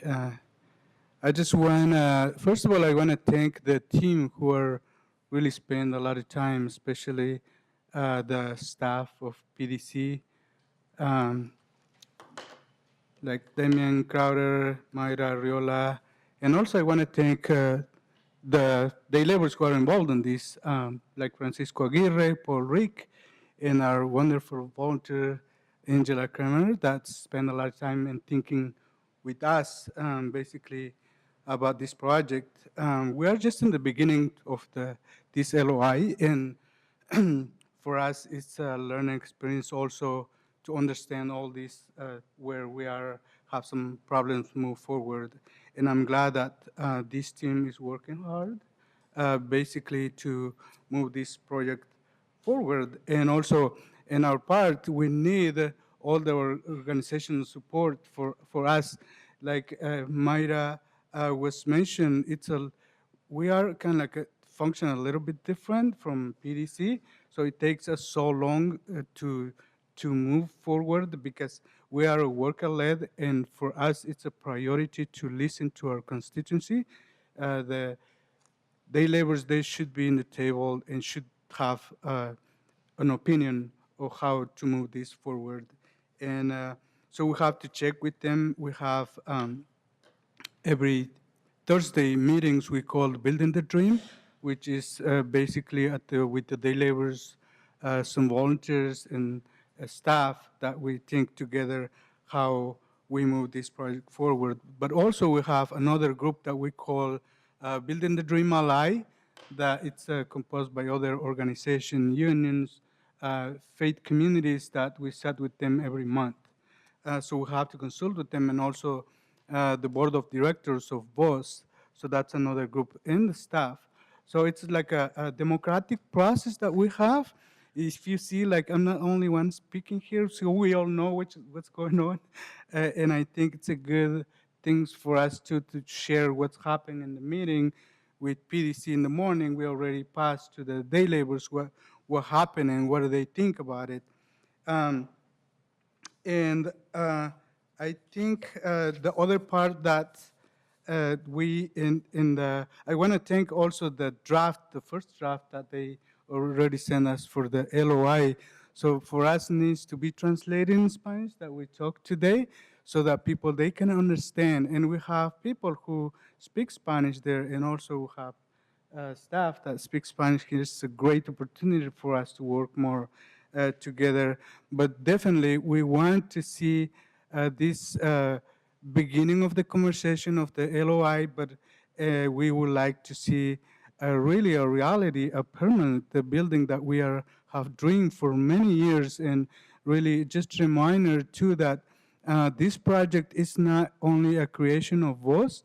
I just want first of all, I want to thank the team who are really spend a lot of time, especially the staff of PDC, like Damian Crowder, Mayra Arreola, and also I want to thank the day laborers who are involved in this, like Francisco Aguirre, Paul Rick, and our wonderful volunteer, Angela Kramer, that spent a lot of time and thinking with us, basically, about this project. We are just in the beginning of this LOI, and for us, it's a learning experience also to understand all this, where we have some problems move forward. And I'm glad that this team is working hard, basically to move this project forward. And also, in our part, we need all the organizational support for us. Like Mayra was mentioned, we are kind of like function a little bit different from PDC, so it takes us so long to move forward because we are worker-led, and for us, it's a priority to listen to our constituency. The day laborers, they should be in the table and should have an opinion of how to move this forward. And so we have to check with them. We have every Thursday meetings we call Building the Dream, which is basically with the day laborers, some volunteers and staff that we think together how we move this project forward. But also we have another group that we call Building the Dream Ally, that it's composed by other organizations, unions, faith communities that we set with them every month. So we have to consult with them, and also the board of directors of BOSS. So that's another group in the staff. So it's like a democratic process that we have. If you see, like, I'm not only one speaking here, so we all know what's going on. And I think it's a good thing for us to share what's happening in the meeting. With PDC in the morning, we already passed to the day laborers what happened and what do they think about it. And I think the other part that I want to thank also the first draft that they already sent us for the LOI. So for us, it needs to be translated in Spanish that we talk today, so that they can understand. And we have people who speak Spanish there, and also we have staff that speak Spanish here. It's a great opportunity for us to work more together. But definitely, we want to see this beginning of the conversation of the LOI, but we would like to see really a reality, a permanent building that we have dreamed for many years. And really just a reminder too that this project is not only a creation of VOS,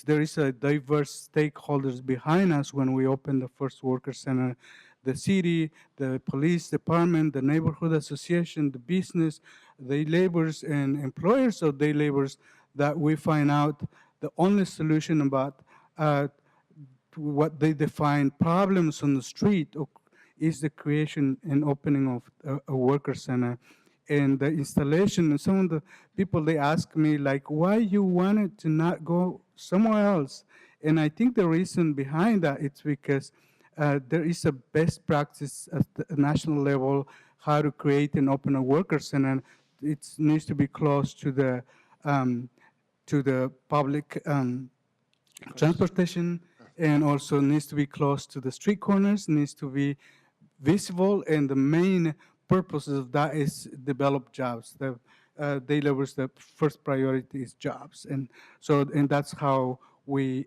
there is a diverse stakeholders behind us when we opened the first worker center. The city, the police department, the neighborhood association, the business, the laborers and employers of day laborers, that we find out the only solution about what they define problems on the street is the creation and opening of a worker center. And the installation, and some of the people, they ask me, like, why you wanted to not go somewhere else? And I think the reason behind that, it's because there is a best practice at the national level how to create and open a worker center. It needs to be close to the public transportation, and also needs to be close to the street corners, needs to be visible, and the main purpose of that is develop jobs. The day laborers, the first priority is jobs, and that's how we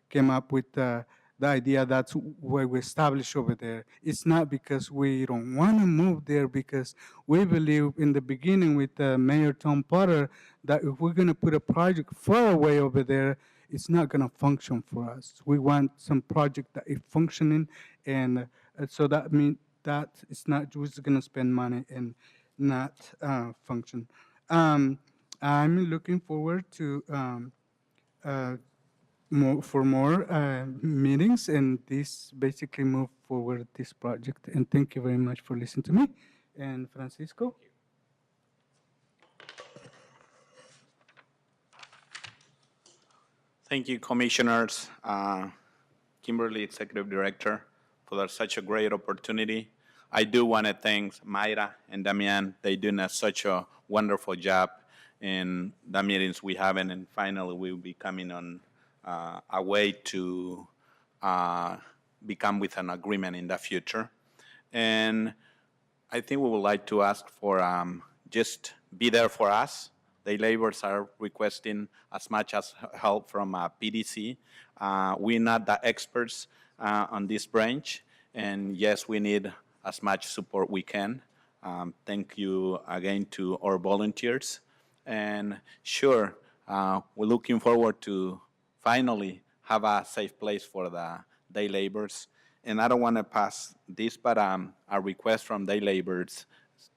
came up with the idea. That's why we established over there. It's not because we don't want to move there, because we believe in the beginning with Mayor Tom Potter that if we're going to put a project far away over there, it's not going to function for us. We want some project that is functioning, and so that means that it's not just going to spend money and not function. I'm looking forward to more meetings, and this basically move forward this project. And thank you very much for listening to me. And Francisco? Thank you, Commissioners, Kimberly, Executive Director, for such a great opportunity. I do want to thank Mayra and Damian. They're doing such a wonderful job in the meetings we have, and finally we'll be coming on a way to become with an agreement in the future. And I think we would like to ask for just be there for us. The laborers are requesting as much as help from PDC. We're not the experts on this branch, and yes, we need as much support we can. Thank you again to our volunteers. And sure, we're looking forward to finally have a safe place for the day laborers. And I don't want to pass this, but a request from day laborers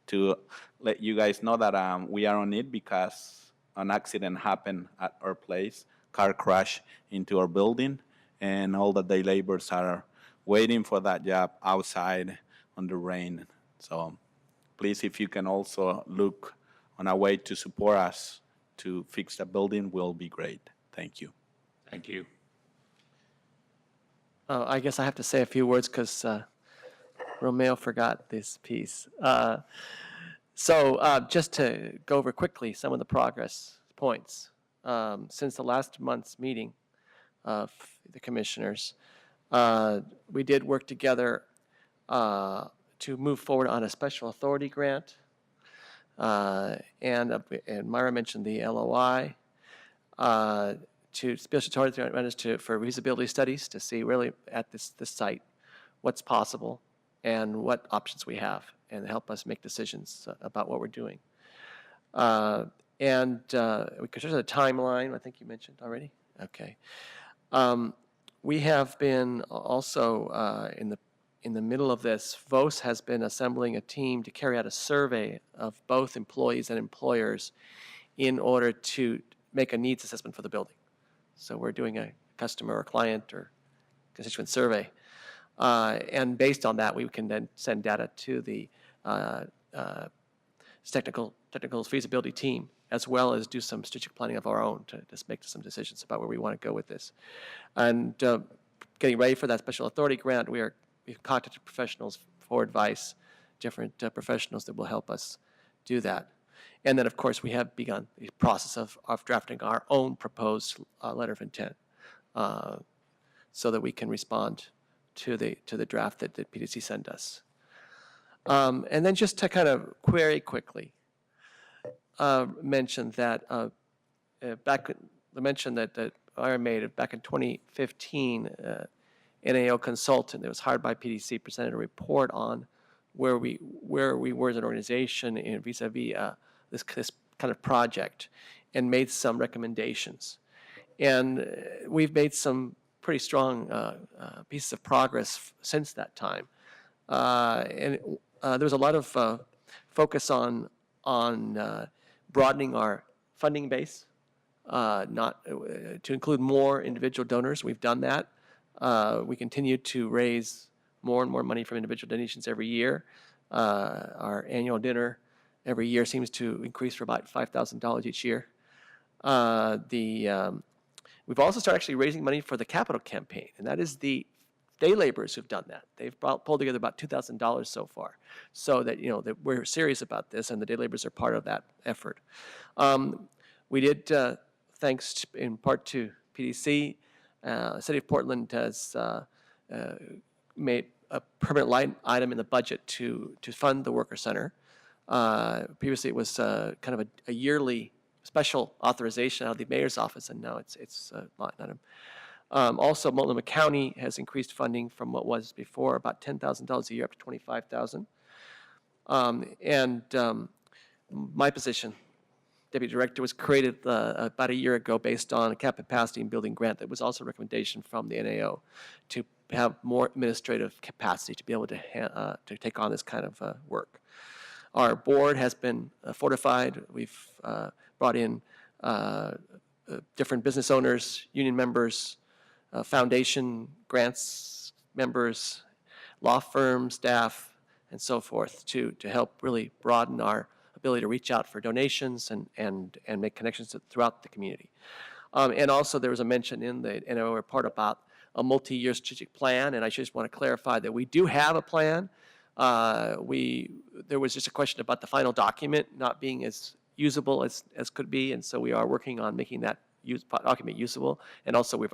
to let you guys know that we are on it because an accident happened at our place, car crash into our building, and all the day laborers are waiting for that job outside on the rain. So please, if you can also look on a way to support us to fix the building, will be great. Thank you. Thank you. I guess I have to say a few words because Romeo forgot this piece. Just to go over quickly some of the progress points. Since the last month's meeting of the commissioners, we did work together to move forward on a special authority grant. And Myra mentioned the LOI. To special authority grant is for feasibility studies to see really at this site what's possible and what options we have and help us make decisions about what we're doing. And we consider the timeline, I think you mentioned already. Okay. We have been also in the middle of this. VOS has been assembling a team to carry out a survey of both employees and employers in order to make a needs assessment for the building. So we're doing a customer or client or constituent survey. And based on that, we can then send data to the technical feasibility team, as well as do some strategic planning of our own to just make some decisions about where we want to go with this. And getting ready for that special authority grant, we've contacted professionals for advice, different professionals that will help us do that. And then, of course, we have begun the process of drafting our own proposed letter of intent so that we can respond to the draft that the PDC sent us. And then just to kind of query quickly, mention that that Myra made back in 2015, NAO consultant that was hired by PDC presented a report on where we were as an organization in vis-a-vis this kind of project and made some recommendations. And we've made some pretty strong pieces of progress since that time. And there was a lot of focus on broadening our funding base, not to include more individual donors. We've done that. We continue to raise more and more money from individual donations every year. Our annual dinner every year seems to increase for about $5,000 each year. We've also started actually raising money for the capital campaign, and that is the day laborers who've done that. They've pulled together about $2,000 so far, so that that we're serious about this, and the day laborers are part of that effort. We did, thanks in part to PDC, the City of Portland has made a permanent line item in the budget to fund the Worker Center. Previously, it was kind of a yearly special authorization out of the mayor's office, and now it's a line item. Also, Multnomah County has increased funding from what was before about $10,000 a year up to $25,000. My position, Deputy Director, was created about a year ago based on a capacity and building grant that was also a recommendation from the NAO to have more administrative capacity to be able to take on this kind of work. Our board has been fortified. We've brought in different business owners, union members, foundation grants members, law firm staff, and so forth to help really broaden our ability to reach out for donations and make connections throughout the community. And also there was a mention in the NAO report about a multi-year strategic plan, and I just want to clarify that we do have a plan. There was just a question about the final document not being as usable as could be, and so we are working on making that document usable. And also we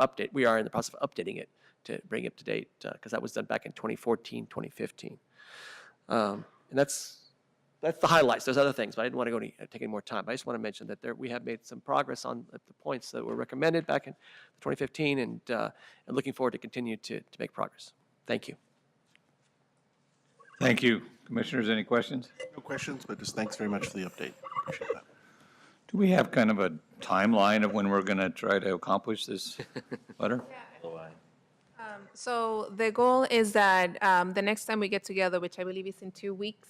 are in the process of updating it to bring it up to date because that was done back in 2014, 2015. And that's the highlights. There's other things, but I didn't want to take any more time. I just want to mention that we have made some progress on the points that were recommended back in 2015, and looking forward to continue to make progress. Thank you. Thank you. Commissioners, any questions? No questions, but just thanks very much for the update. Appreciate that. Do we have kind of a timeline of when we're going to try to accomplish this letter? So the goal is that the next time we get together, which I believe is in 2 weeks,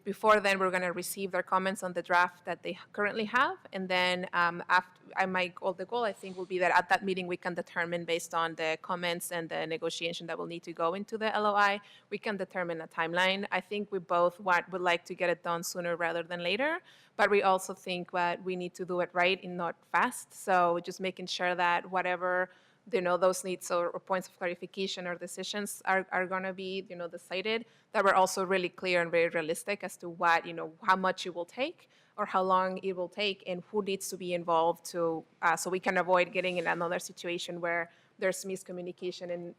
before then we're going to receive their comments on the draft that they currently have, and then the goal I think will be that at that meeting we can determine based on the comments and the negotiation that will need to go into the LOI, we can determine a timeline. I think we both would like to get it done sooner rather than later, but we also think that we need to do it right and not fast. So just making sure that whatever those needs or points of clarification or decisions are going to be, decided, that we're also really clear and very realistic as to what, how much it will take or how long it will take and who needs to be involved to, so we can avoid getting in another situation where there's miscommunication and,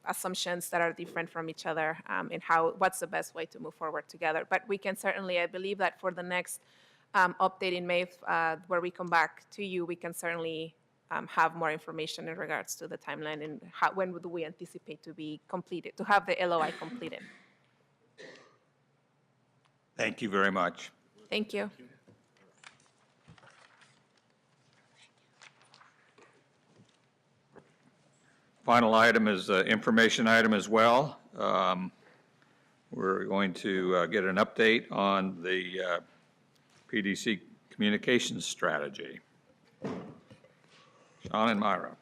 assumptions that are different from each other, and what's the best way to move forward together. But we can certainly, I believe that for the next update in May, where we come back to you, we can certainly have more information in regards to the timeline and when do we anticipate to be completed, to have the LOI completed. Thank you very much. Thank you. Final item is an information item as well. We're going to get an update on the PDC communications strategy. Sean and Myra.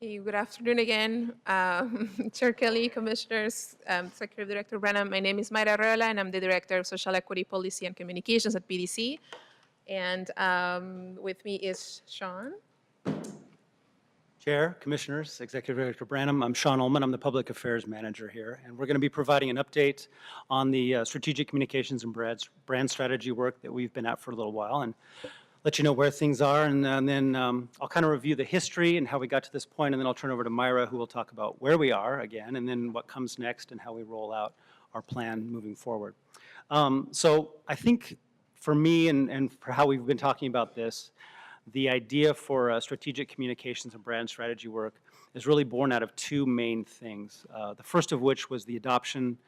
Okay, good afternoon again, Chair Kelly, Commissioners, Executive Director Branham. My name is Mayra Arreola, and I'm the Director of Social Equity Policy and Communications at PDC. And with me is Sean. Chair, Commissioners, Executive Director Branham, I'm Sean Ullman. I'm the Public Affairs Manager here, and we're going to be providing an update on the strategic communications and brand strategy work that we've been at for a little while, and let you know where things are, and then I'll kind of review the history and how we got to this point, and then I'll turn over to Myra, who will talk about where we are again, and then what comes next and how we roll out our plan moving forward. So I think for me and for how we've been talking about this, the idea for strategic communications and brand strategy work is really born out of two main things. The first of which was the adoption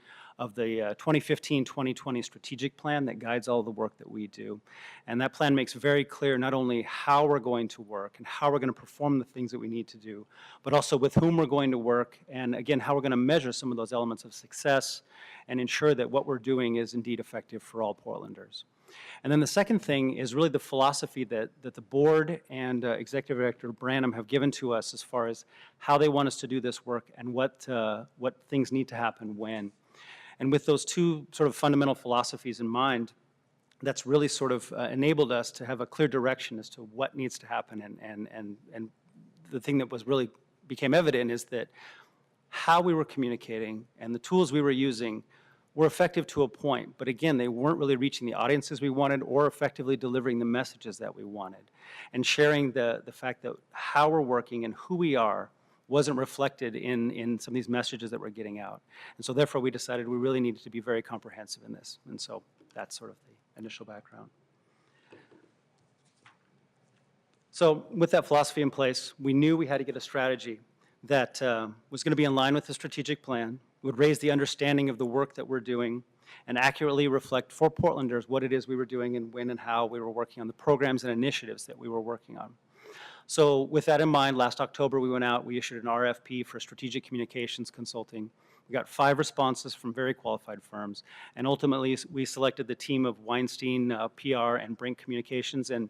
of the 2015-2020 strategic plan that guides all the work that we do. And that plan makes very clear not only how we're going to work and how we're going to perform the things that we need to do, but also with whom we're going to work, and again, how we're going to measure some of those elements of success and ensure that what we're doing is indeed effective for all Portlanders. And then the second thing is really the philosophy that the board and Executive Director Branham have given to us as far as how they want us to do this work and what things need to happen when. And with those two sort of fundamental philosophies in mind, that's really sort of enabled us to have a clear direction as to what needs to happen. And the thing that was really became evident is that how we were communicating and the tools we were using were effective to a point, but again, they weren't really reaching the audiences we wanted or effectively delivering the messages that we wanted. And sharing the fact that how we're working and who we are wasn't reflected in some of these messages that we're getting out. And so therefore we decided we really needed to be very comprehensive in this. And so that's sort of the initial background. So with that philosophy in place, we knew we had to get a strategy that was going to be in line with the strategic plan, would raise the understanding of the work that we're doing, and accurately reflect for Portlanders what it is we were doing and when and how we were working on the programs and initiatives that we were working on. So with that in mind, last October we went out, we issued an RFP for strategic communications consulting. We got 5 responses from very qualified firms, and ultimately we selected the team of Weinstein PR and Brink Communications, and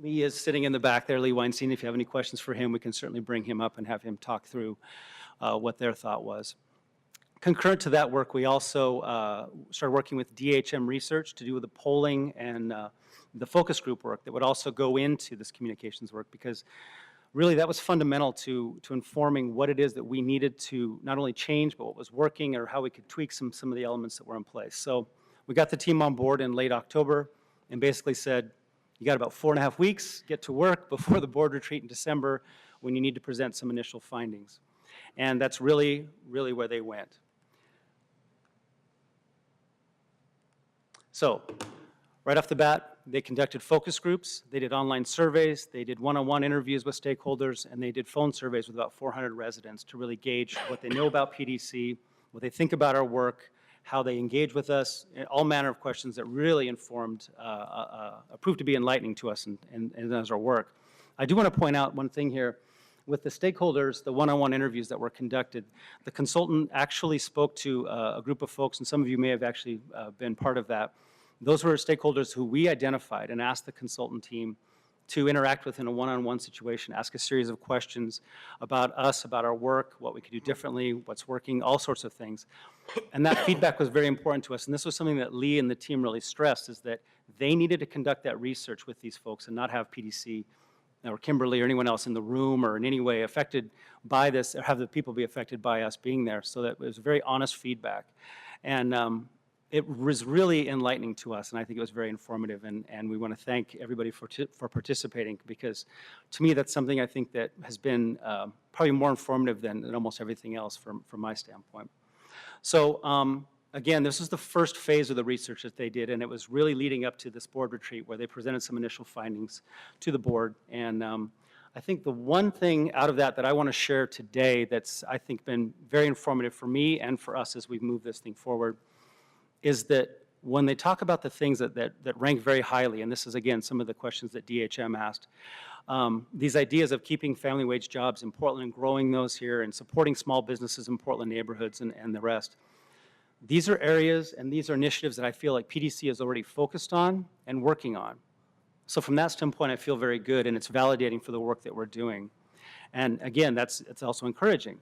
Lee is sitting in the back there, Lee Weinstein. If you have any questions for him, we can certainly bring him up and have him talk through what their thought was. Concurrent to that work, we also started working with DHM Research to do the polling and the focus group work that would also go into this communications work, because really that was fundamental to informing what it is that we needed to not only change, but what was working or how we could tweak some of the elements that were in place. So we got the team on board in late October and basically said, you got about 4.5 weeks, get to work before the board retreat in December when you need to present some initial findings. And that's really, really where they went. So right off the bat, they conducted focus groups, they did online surveys, they did one-on-one interviews with stakeholders, and they did phone surveys with about 400 residents to really gauge what they know about PDC, what they think about our work, how they engage with us, all manner of questions that really proved to be enlightening to us and as our work. I do want to point out one thing here. With the stakeholders, the one-on-one interviews that were conducted, the consultant actually spoke to a group of folks, and some of you may have actually been part of that. Those were stakeholders who we identified and asked the consultant team to interact with in a one-on-one situation, ask a series of questions about us, about our work, what we could do differently, what's working, all sorts of things. And that feedback was very important to us, and this was something that Lee and the team really stressed, is that they needed to conduct that research with these folks and not have PDC or Kimberly or anyone else in the room or in any way affected by this, or have the people be affected by us being there. So that it was very honest feedback. And it was really enlightening to us, and I think it was very informative, and we want to thank everybody for participating, because to me that's something I think that has been probably more informative than almost everything else from my standpoint. So again, this is the first phase of the research that they did, and it was really leading up to this board retreat where they presented some initial findings to the board. And I think the one thing out of that I want to share today that's, I think, been very informative for me and for us as we move this thing forward is that when they talk about the things that rank very highly, and this is, again, some of the questions that DHM asked, these ideas of keeping family wage jobs in Portland and growing those here and supporting small businesses in Portland neighborhoods and the rest. These are areas and these are initiatives that I feel like PDC is already focused on and working on. So from that standpoint, I feel very good, and it's validating for the work that we're doing. And again, it's also encouraging.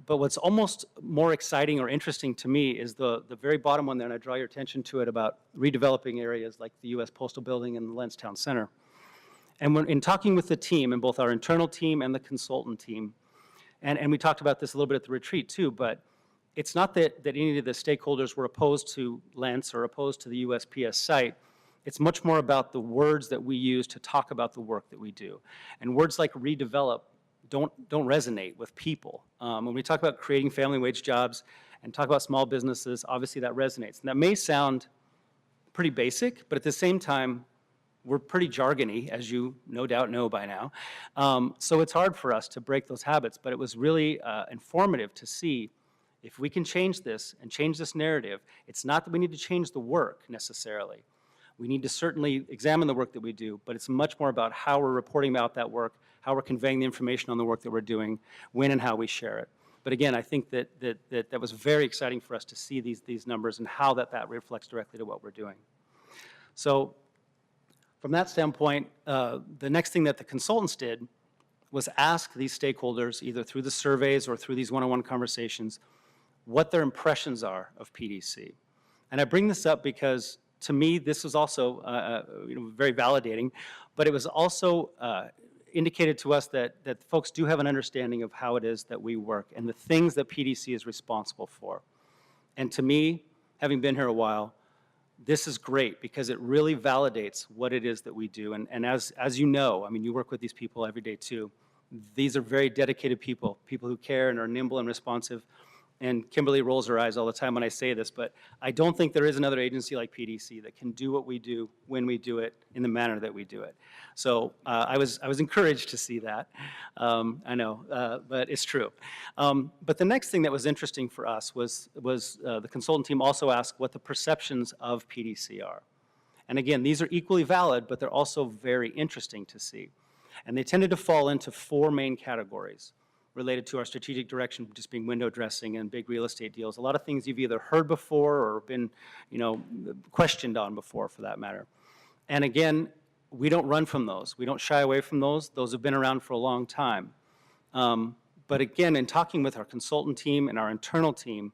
But what's almost more exciting or interesting to me is the very bottom one there, and I draw your attention to it, about redeveloping areas like the U.S. Postal Building and the Lentz Town Center. And when, in talking with the team, and both our internal team and the consultant team, and we talked about this a little bit at the retreat too, but it's not that any of the stakeholders were opposed to Lentz or opposed to the USPS site. It's much more about the words that we use to talk about the work that we do. And words like redevelop don't resonate with people. When we talk about creating family wage jobs and talk about small businesses, obviously that resonates. And that may sound pretty basic, but at the same time, we're pretty jargony, as you no doubt know by now. So it's hard for us to break those habits, but it was really informative to see if we can change this and change this narrative. It's not that we need to change the work necessarily. We need to certainly examine the work that we do, but it's much more about how we're reporting about that work, how we're conveying the information on the work that we're doing, when and how we share it. But again, I think that was very exciting for us to see these numbers and how that reflects directly to what we're doing. So from that standpoint, the next thing that the consultants did was ask these stakeholders, either through the surveys or through these one-on-one conversations, what their impressions are of PDC. And I bring this up because, to me, this was also very validating, but it was also indicated to us that folks do have an understanding of how it is that we work and the things that PDC is responsible for. And to me, having been here a while, this is great because it really validates what it is that we do. And as you know, I mean, you work with these people every day too. These are very dedicated people who care and are nimble and responsive. And Kimberly rolls her eyes all the time when I say this, but I don't think there is another agency like PDC that can do what we do when we do it in the manner that we do it. So I was encouraged to see that. I know, but it's true. But the next thing that was interesting for us was the consultant team also asked what the perceptions of PDC are. And again, these are equally valid, but they're also very interesting to see. And they tended to fall into four main categories related to our strategic direction, just being window dressing and big real estate deals. A lot of things you've either heard before or been, questioned on before, for that matter. And again, we don't run from those. We don't shy away from those. Those have been around for a long time. But again, in talking with our consultant team and our internal team,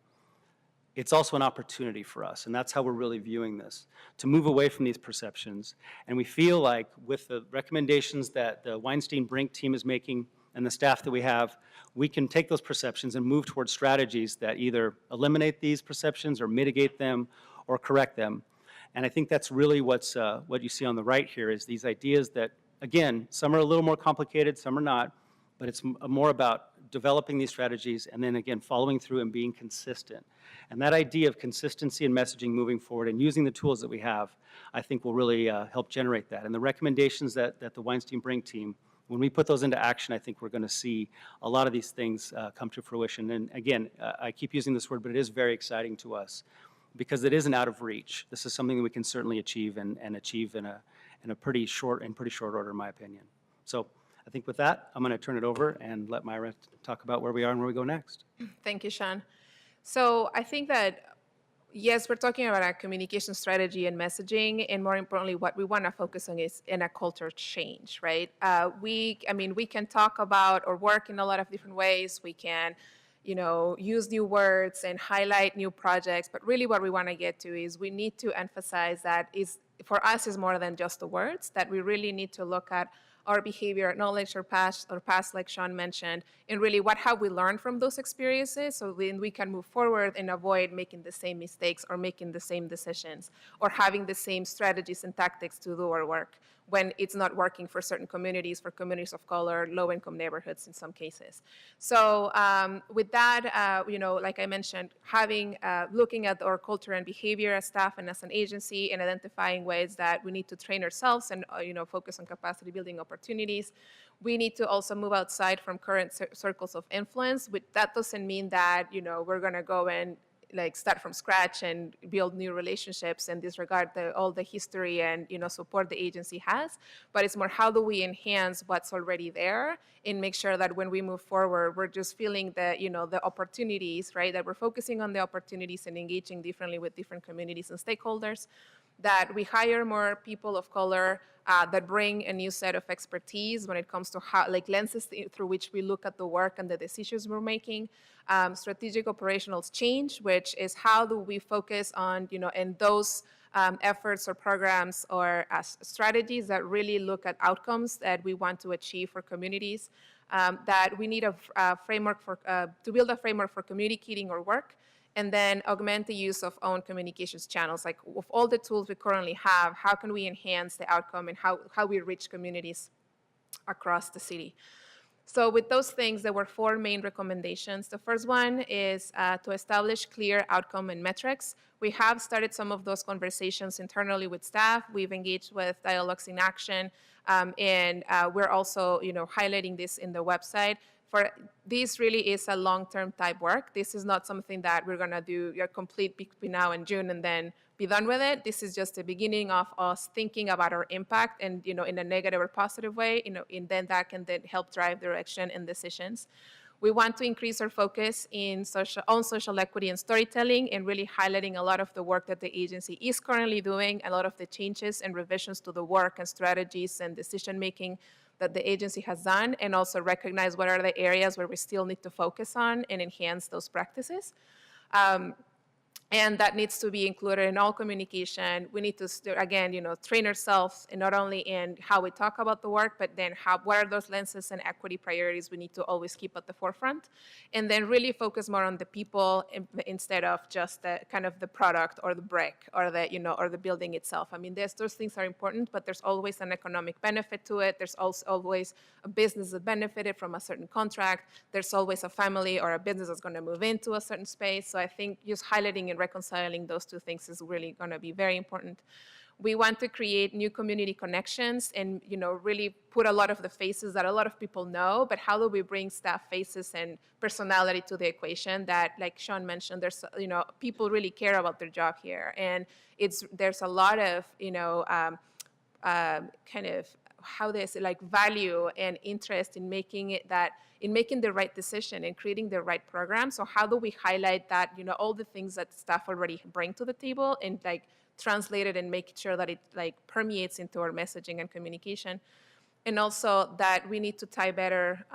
it's also an opportunity for us, and that's how we're really viewing this, to move away from these perceptions. And we feel like with the recommendations that the Weinstein-Brink team is making and the staff that we have, we can take those perceptions and move towards strategies that either eliminate these perceptions or mitigate them or correct them. And I think that's really what you see on the right here is these ideas that, again, some are a little more complicated, some are not, but it's more about developing these strategies and then again following through and being consistent. And that idea of consistency and messaging moving forward and using the tools that we have, I think will really help generate that. And the recommendations that the Weinstein-Brink team When we put those into action, I think we're going to see a lot of these things come to fruition. And again, I keep using this word, but it is very exciting to us because it isn't out of reach. This is something that we can certainly achieve and achieve in a pretty short order, in my opinion. So I think with that, I'm going to turn it over and let Myra talk about where we are and where we go next. Thank you, Sean. So I think that, yes, we're talking about our communication strategy and messaging, and more importantly, what we want to focus on is in a culture change, right? We can talk about or work in a lot of different ways. We can, use new words and highlight new projects, but really what we want to get to is we need to emphasize that for us is more than just the words, that we really need to look at our behavior, acknowledge our past, like Sean mentioned, and really what have we learned from those experiences so then we can move forward and avoid making the same mistakes or making the same decisions or having the same strategies and tactics to do our work when it's not working for certain communities, for communities of color, low-income neighborhoods in some cases. So with that, like I mentioned, looking at our culture and behavior as staff and as an agency and identifying ways that we need to train ourselves and focus on capacity building opportunities. We need to also move outside from current circles of influence. That doesn't mean that we're going to go and start from scratch and build new relationships and disregard all the history and support the agency has, but it's more how do we enhance what's already there and make sure that when we move forward, we're just feeling the opportunities, right? That we're focusing on the opportunities and engaging differently with different communities and stakeholders, that we hire more people of color that bring a new set of expertise when it comes to lenses through which we look at the work and the decisions we're making. Strategic operational change, which is how do we focus on, in those efforts or programs or strategies that really look at outcomes that we want to achieve for communities, that we need a framework to build a framework for communicating our work, and then augment the use of own communications channels. Like with all the tools we currently have, how can we enhance the outcome and how we reach communities across the city? So with those things, there were 4 main recommendations. The first one is to establish clear outcome and metrics. We have started some of those conversations internally with staff. We've engaged with Dialogues in Action, and we're also highlighting this in the website. This really is a long-term type work. This is not something that we're going to do complete between now and June and then be done with it. This is just the beginning of us thinking about our impact and in a negative or positive way, and then that can then help drive direction and decisions. We want to increase our focus on social equity and storytelling and really highlighting a lot of the work that the agency is currently doing, a lot of the changes and revisions to the work and strategies and decision-making that the agency has done, and also recognize what are the areas where we still need to focus on and enhance those practices. And that needs to be included in all communication. We need to, again, train ourselves, and not only in how we talk about the work, but then what are those lenses and equity priorities we need to always keep at the forefront, and then really focus more on the people instead of just the kind of the product or the brick or the building itself. I mean, those things are important, but there's always an economic benefit to it. There's also always a business that benefited from a certain contract. There's always a family or a business that's going to move into a certain space. So I think just highlighting and reconciling those two things is really going to be very important. We want to create new community connections and really put a lot of the faces that a lot of people know, but how do we bring staff faces and personality to the equation that, like Sean mentioned, there's people really care about their job here, and there's a lot of kind of how they say, like, value and interest in making the right decision and creating the right program. So how do we highlight that, all the things that staff already bring to the table and translate it and make sure that it permeates into our messaging and communication. And also that we need to tie better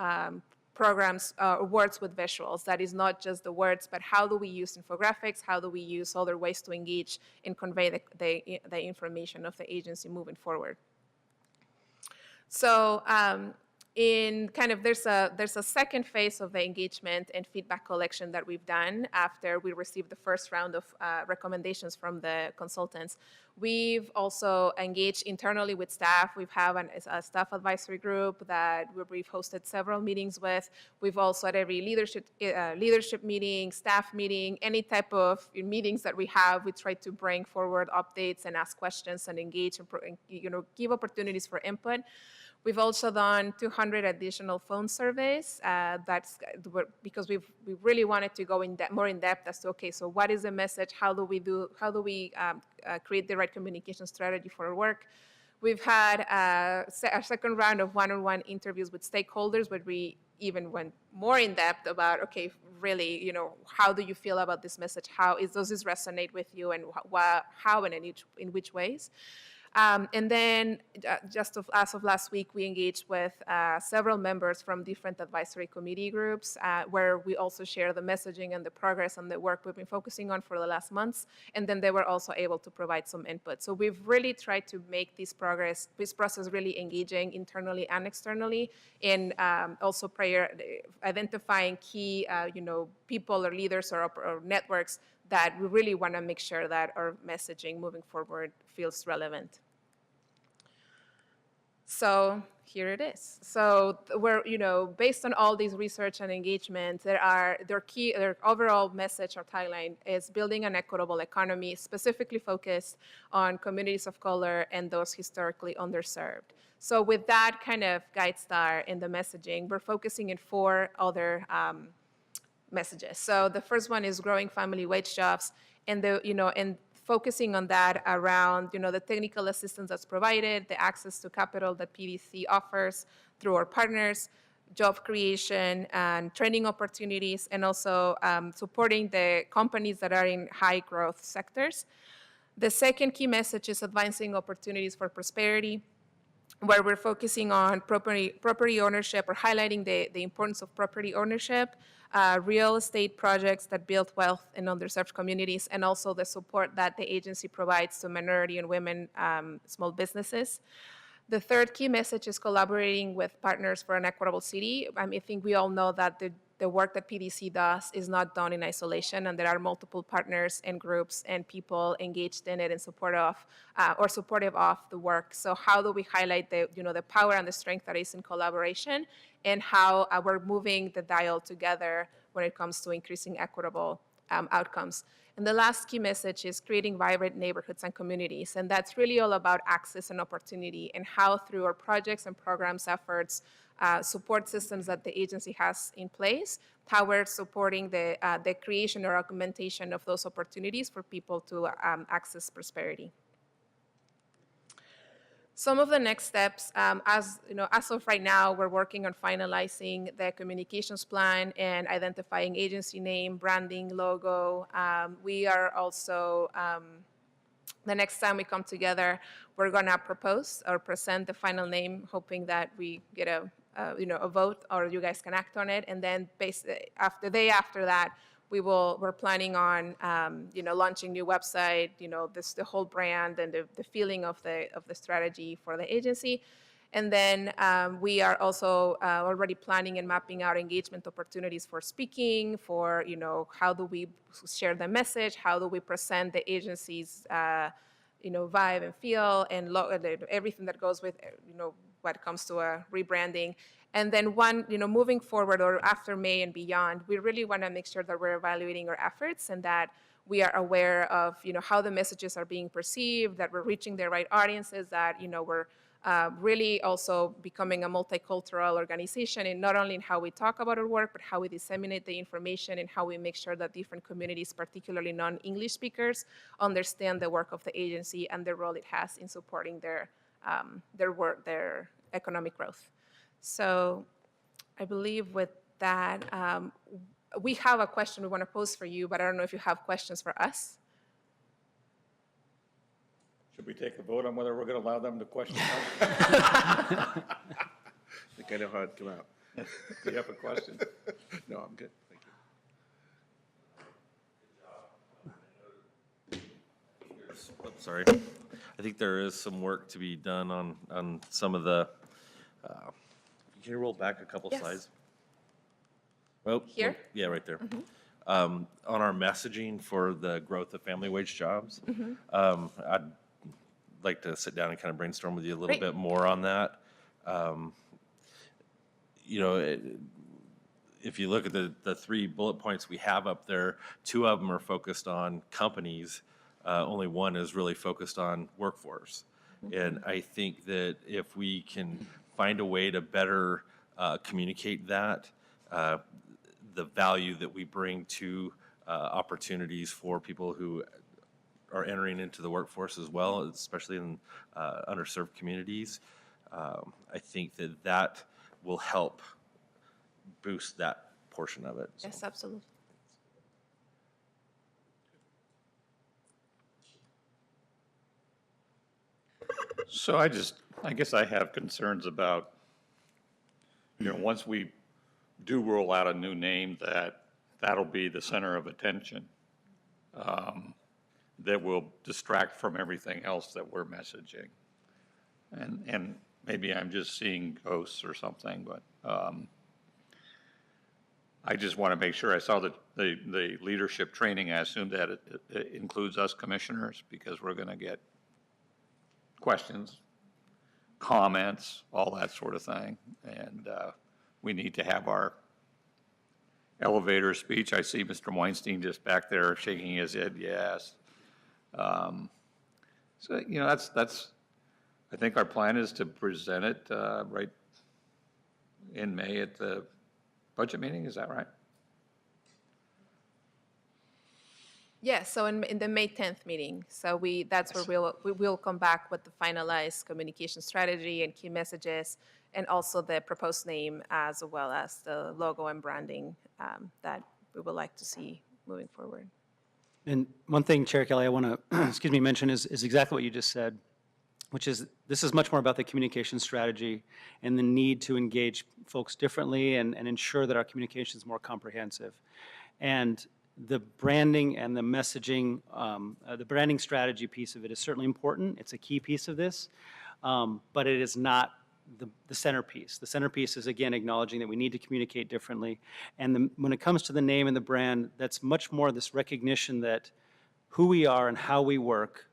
programs, words with visuals. That is not just the words, but how do we use infographics? How do we use other ways to engage and convey the information of the agency moving forward? So there's a second phase of the engagement and feedback collection that we've done after we received the first round of recommendations from the consultants. We've also engaged internally with staff. We have a staff advisory group that we've hosted several meetings with. We've also at every leadership meeting, staff meeting, any type of meetings that we have, we try to bring forward updates and ask questions and engage and give opportunities for input. We've also done 200 additional phone surveys. Because we really wanted to go more in depth as to, okay, so what is the message? How do we create the right communication strategy for our work? We've had a second round of one-on-one interviews with stakeholders where we even went more in depth about, okay, really, how do you feel about this message? Does this resonate with you, and how and in which ways? And then as of last week, we engaged with several members from different advisory committee groups where we also share the messaging and the progress and the work we've been focusing on for the last months. And then they were also able to provide some input. So we've really tried to make this process really engaging internally and externally, and also identifying key people or leaders or networks that we really want to make sure that our messaging moving forward feels relevant. So here it is. So we're, based on all these research and engagement, their overall message or tagline is building an equitable economy, specifically focused on communities of color and those historically underserved. So with that kind of guide star in the messaging, we're focusing in 4 other messages. So the first one is growing family wage jobs, and and focusing on that around the technical assistance that's provided, the access to capital that PDC offers through our partners, job creation and training opportunities, and also supporting the companies that are in high growth sectors. The second key message is advancing opportunities for prosperity, where we're focusing on property ownership, or highlighting the importance of property ownership, real estate projects that build wealth in underserved communities, and also the support that the agency provides to minority and women small businesses. The third key message is collaborating with partners for an equitable city. I think we all know that the work that PDC does is not done in isolation, and there are multiple partners and groups and people engaged in it and supportive of the work. So how do we highlight the power and the strength that is in collaboration, and how we're moving the dial together when it comes to increasing equitable outcomes? And the last key message is creating vibrant neighborhoods and communities. And that's really all about access and opportunity, and how through our projects and programs efforts, support systems that the agency has in place, how we're supporting the creation or augmentation of those opportunities for people to access prosperity. Some of the next steps, as of right now, we're working on finalizing the communications plan and identifying agency name, branding, logo. We are also, the next time we come together, we're gonna propose or present the final name, hoping that we get a vote, or you guys can act on it. And then after that, we're planning on, launching new website, the whole brand and the feeling of the strategy for the agency. And then we are also already planning and mapping out engagement opportunities for speaking, for, how do we share the message, how do we present the agency's, vibe and feel, and everything that goes with, when it comes to a rebranding. And then moving forward, or after May and beyond, we really want to make sure that we're evaluating our efforts, and that we are aware of, how the messages are being perceived, that we're reaching the right audiences, that, we're really also becoming a multicultural organization, and not only in how we talk about our work, but how we disseminate the information, and how we make sure that different communities, particularly non-English speakers, understand the work of the agency and the role it has in supporting their work, their economic growth. So I believe with that, we have a question we want to pose for you, but I don't know if you have questions for us. Should we take a vote on whether we're going to allow them to question us? I think I know how it'd come out. Do you have a question? No, I'm good. Thank you. Sorry. I think there is some work to be done on some of the, can you roll back a couple Yes. slides? Oh, Here? yeah, right there. On our messaging for the growth of family wage jobs, I'd like to sit down and kind of brainstorm with you a little Great. bit more on that. If you look at the 3 bullet points we have up there, 2 of them are focused on companies. Only 1 is really focused on workforce. And I think that if we can find a way to better communicate that, the value that we bring to opportunities for people who are entering into the workforce as well, especially in underserved communities. I think that that will help boost that portion of it. So. Yes, absolutely. So I guess I have concerns about, once we do roll out a new name, that'll be the center of attention. That will distract from everything else that we're messaging. And maybe I'm just seeing ghosts or something, but I just want to make sure I saw the leadership training. I assume that it includes us commissioners, because we're going to get questions, comments, all that sort of thing. And we need to have our elevator speech. I see Mr. Weinstein just back there shaking his head, yes. So, that's, I think our plan is to present it right in May at the budget meeting, is that right? Yes, so in the May 10th meeting. So that's where we will come back with the finalized communication strategy and key messages, and also the proposed name, as well as the logo and branding that we would like to see moving forward. And one thing, Chair Kelly, I want to, mention is exactly what you just said, which is this is much more about the communication strategy and the need to engage folks differently and ensure that our communication is more comprehensive. And the branding and the messaging, the branding strategy piece of it is certainly important. It's a key piece of this, but it is not the centerpiece. The centerpiece is, again, acknowledging that we need to communicate differently. And when it comes to the name and the brand, that's much more this recognition that who we are and how we work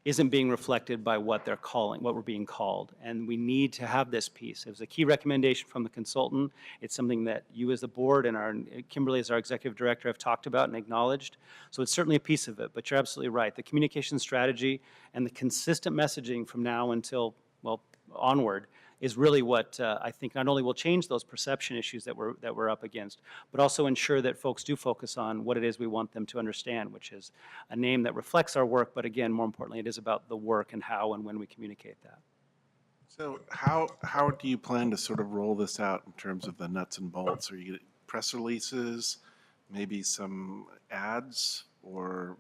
isn't being reflected by what they're calling, what we're being called. And we need to have this piece. It was a key recommendation from the consultant. It's something that you as the board and Kimberly as our executive director have talked about and acknowledged. So it's certainly a piece of it, but you're absolutely right. The communication strategy and the consistent messaging from now until, well, onward is really what I think not only will change those perception issues that we're up against, but also ensure that folks do focus on what it is we want them to understand, which is a name that reflects our work, but again, more importantly, it is about the work and how and when we communicate that. So how do you plan to sort of roll this out in terms of the nuts and bolts? Are you going to press releases, maybe some ads, or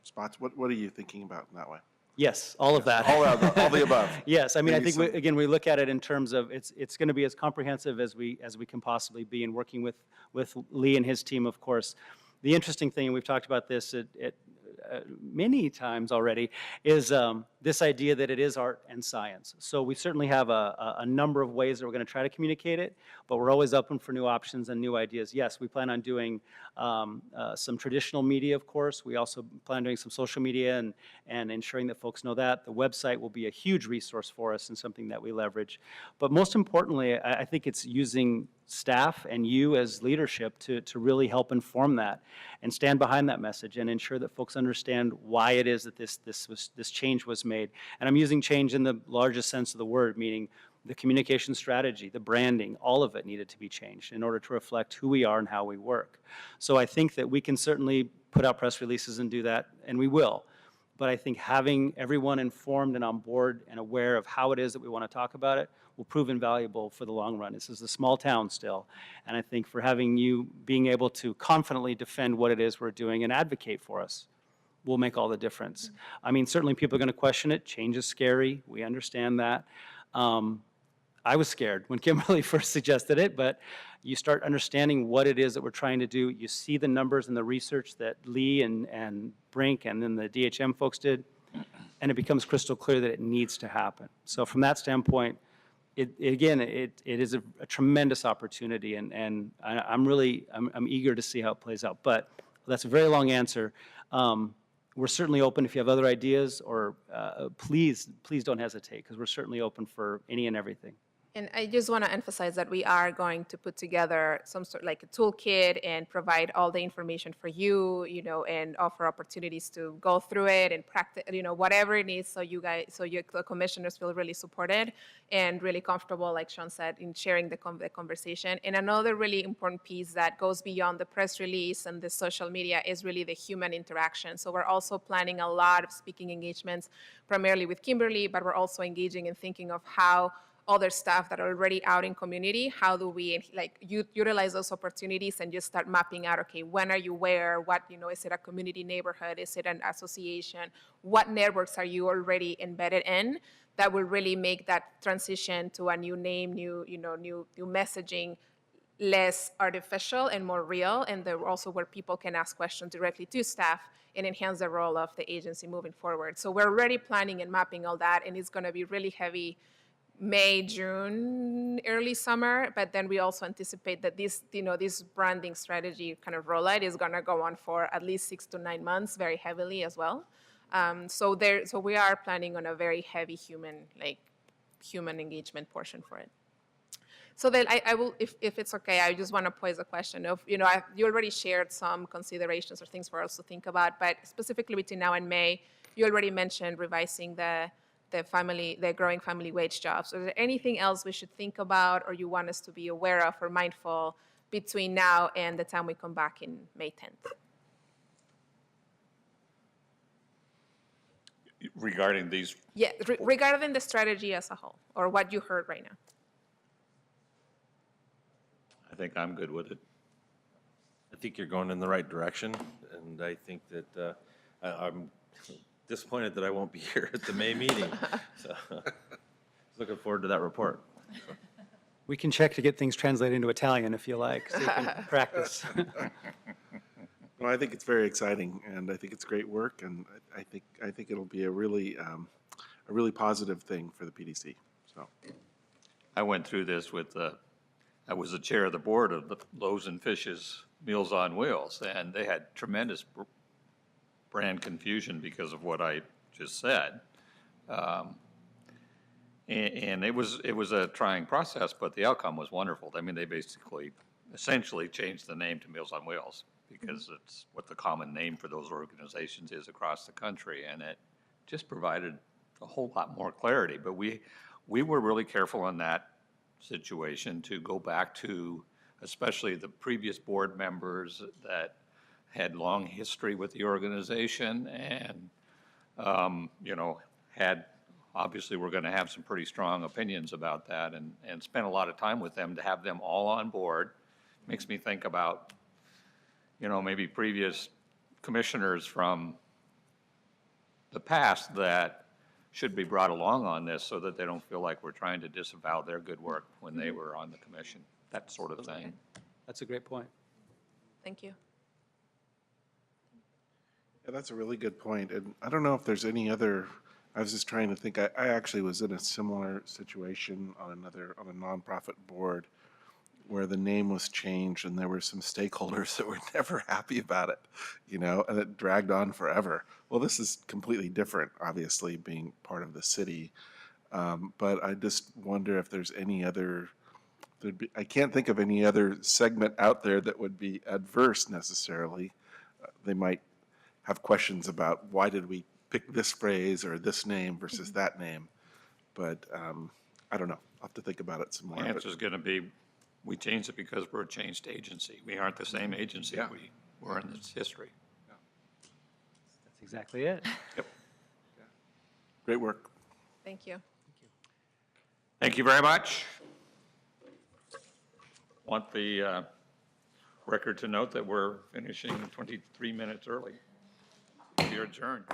spots? What are you thinking about in that way? Yes, all of that. All the above. Yes, I mean, Maybe I think we look at it in terms of it's going to be as comprehensive as we can possibly be, and working with Lee and his team, of course. The interesting thing, and we've talked about this many times already, is this idea that it is art and science. So we certainly have a number of ways that we're going to try to communicate it, but we're always open for new options and new ideas. Yes, we plan on doing some traditional media, of course. We also plan on doing some social media and ensuring that folks know that. The website will be a huge resource for us and something that we leverage. But most importantly, I think it's using staff and you as leadership to really help inform that and stand behind that message and ensure that folks understand why it is that this change was made. And I'm using change in the largest sense of the word, meaning the communication strategy, the branding, all of it needed to be changed in order to reflect who we are and how we work. So I think that we can certainly put out press releases and do that, and we will. But I think having everyone informed and on board and aware of how it is that we want to talk about it will prove invaluable for the long run. This is a small town still, and I think for having you being able to confidently defend what it is we're doing and advocate for us will make all the difference. I mean, certainly people are going to question it. Change is scary. We understand that. I was scared when Kimberly first suggested it, but you start understanding what it is that we're trying to do. You see the numbers and the research that Lee and Brink and then the DHM folks did, and it becomes crystal clear that it needs to happen. So from that standpoint, it is a tremendous opportunity, and I'm eager to see how it plays out. But that's a very long answer. We're certainly open if you have other ideas, or please don't hesitate, because we're certainly open for any and everything. And I just want to emphasize that we are going to put together some sort like a toolkit and provide all the information for you, and offer opportunities to go through it and practice, whatever it needs, so you guys, the commissioners feel really supported and really comfortable, like Sean said, in sharing the conversation. And another really important piece that goes beyond the press release and the social media is really the human interaction. So we're also planning a lot of speaking engagements, primarily with Kimberly, but we're also engaging and thinking of how other staff that are already out in community, how do we utilize those opportunities and just start mapping out, okay, when are you where, what, is it a community neighborhood, is it an association, what networks are you already embedded in that will really make that transition to a new name, new messaging less artificial and more real, and also where people can ask questions directly to staff and enhance the role of the agency moving forward. So we're already planning and mapping all that, and it's gonna be really heavy May, June, early summer, but then we also anticipate that this branding strategy kind of rollout is gonna go on for at least 6 to 9 months, very heavily as well. So we are planning on a very heavy human engagement portion for it. So then I will, if it's okay, I just want to pose a question of, you already shared some considerations or things for us to think about, but specifically between now and May, you already mentioned revising the growing family wage jobs. Is there anything else we should think about or you want us to be aware of or mindful between now and the time we come back in May 10th? Regarding these, Yeah, regarding the strategy as a whole, or what you heard right now. I think I'm good with it. I think you're going in the right direction, and I think that I'm disappointed that I won't be here at the May meeting. So looking forward to that report. We can check to get things translated into Italian if you like, so you can practice. Well, I think it's very exciting, and I think it's great work, and I think it'll be a really positive thing for the PDC. So I went through this I was the chair of the board of the Loaves and Fishes Meals on Wheels, and they had tremendous brand confusion because of what I just said. And it was a trying process, but the outcome was wonderful. I mean, they essentially changed the name to Meals on Wheels because it's what the common name for those organizations is across the country, and it just provided a whole lot more clarity. But we were really careful in that situation to go back to, especially the previous board members that had long history with the organization and, obviously we're going to have some pretty strong opinions about that and spent a lot of time with them to have them all on board. Makes me think about, maybe previous commissioners from the past that should be brought along on this so that they don't feel like we're trying to disavow their good work when they were on the commission, that sort of thing. That's a great point. Thank you. yeah, that's a really good point. And I don't know if there's any other. I was just trying to think. I actually was in a similar situation on a nonprofit board where the name was changed and there were some stakeholders that were never happy about it, and it dragged on forever. Well, this is completely different, obviously, being part of the city. But I just wonder if there's any other, I can't think of any other segment out there that would be adverse necessarily. They might have questions about why did we pick this phrase or this name versus that name. But I don't know. I'll have to think about it some more. The answer is going to be, we changed it because we're a changed agency. We aren't the same agency we were in its history. That's exactly it. Yep. Great work. Thank you. Thank you very much. Want the record to note that we're finishing 23 minutes early. We are adjourned.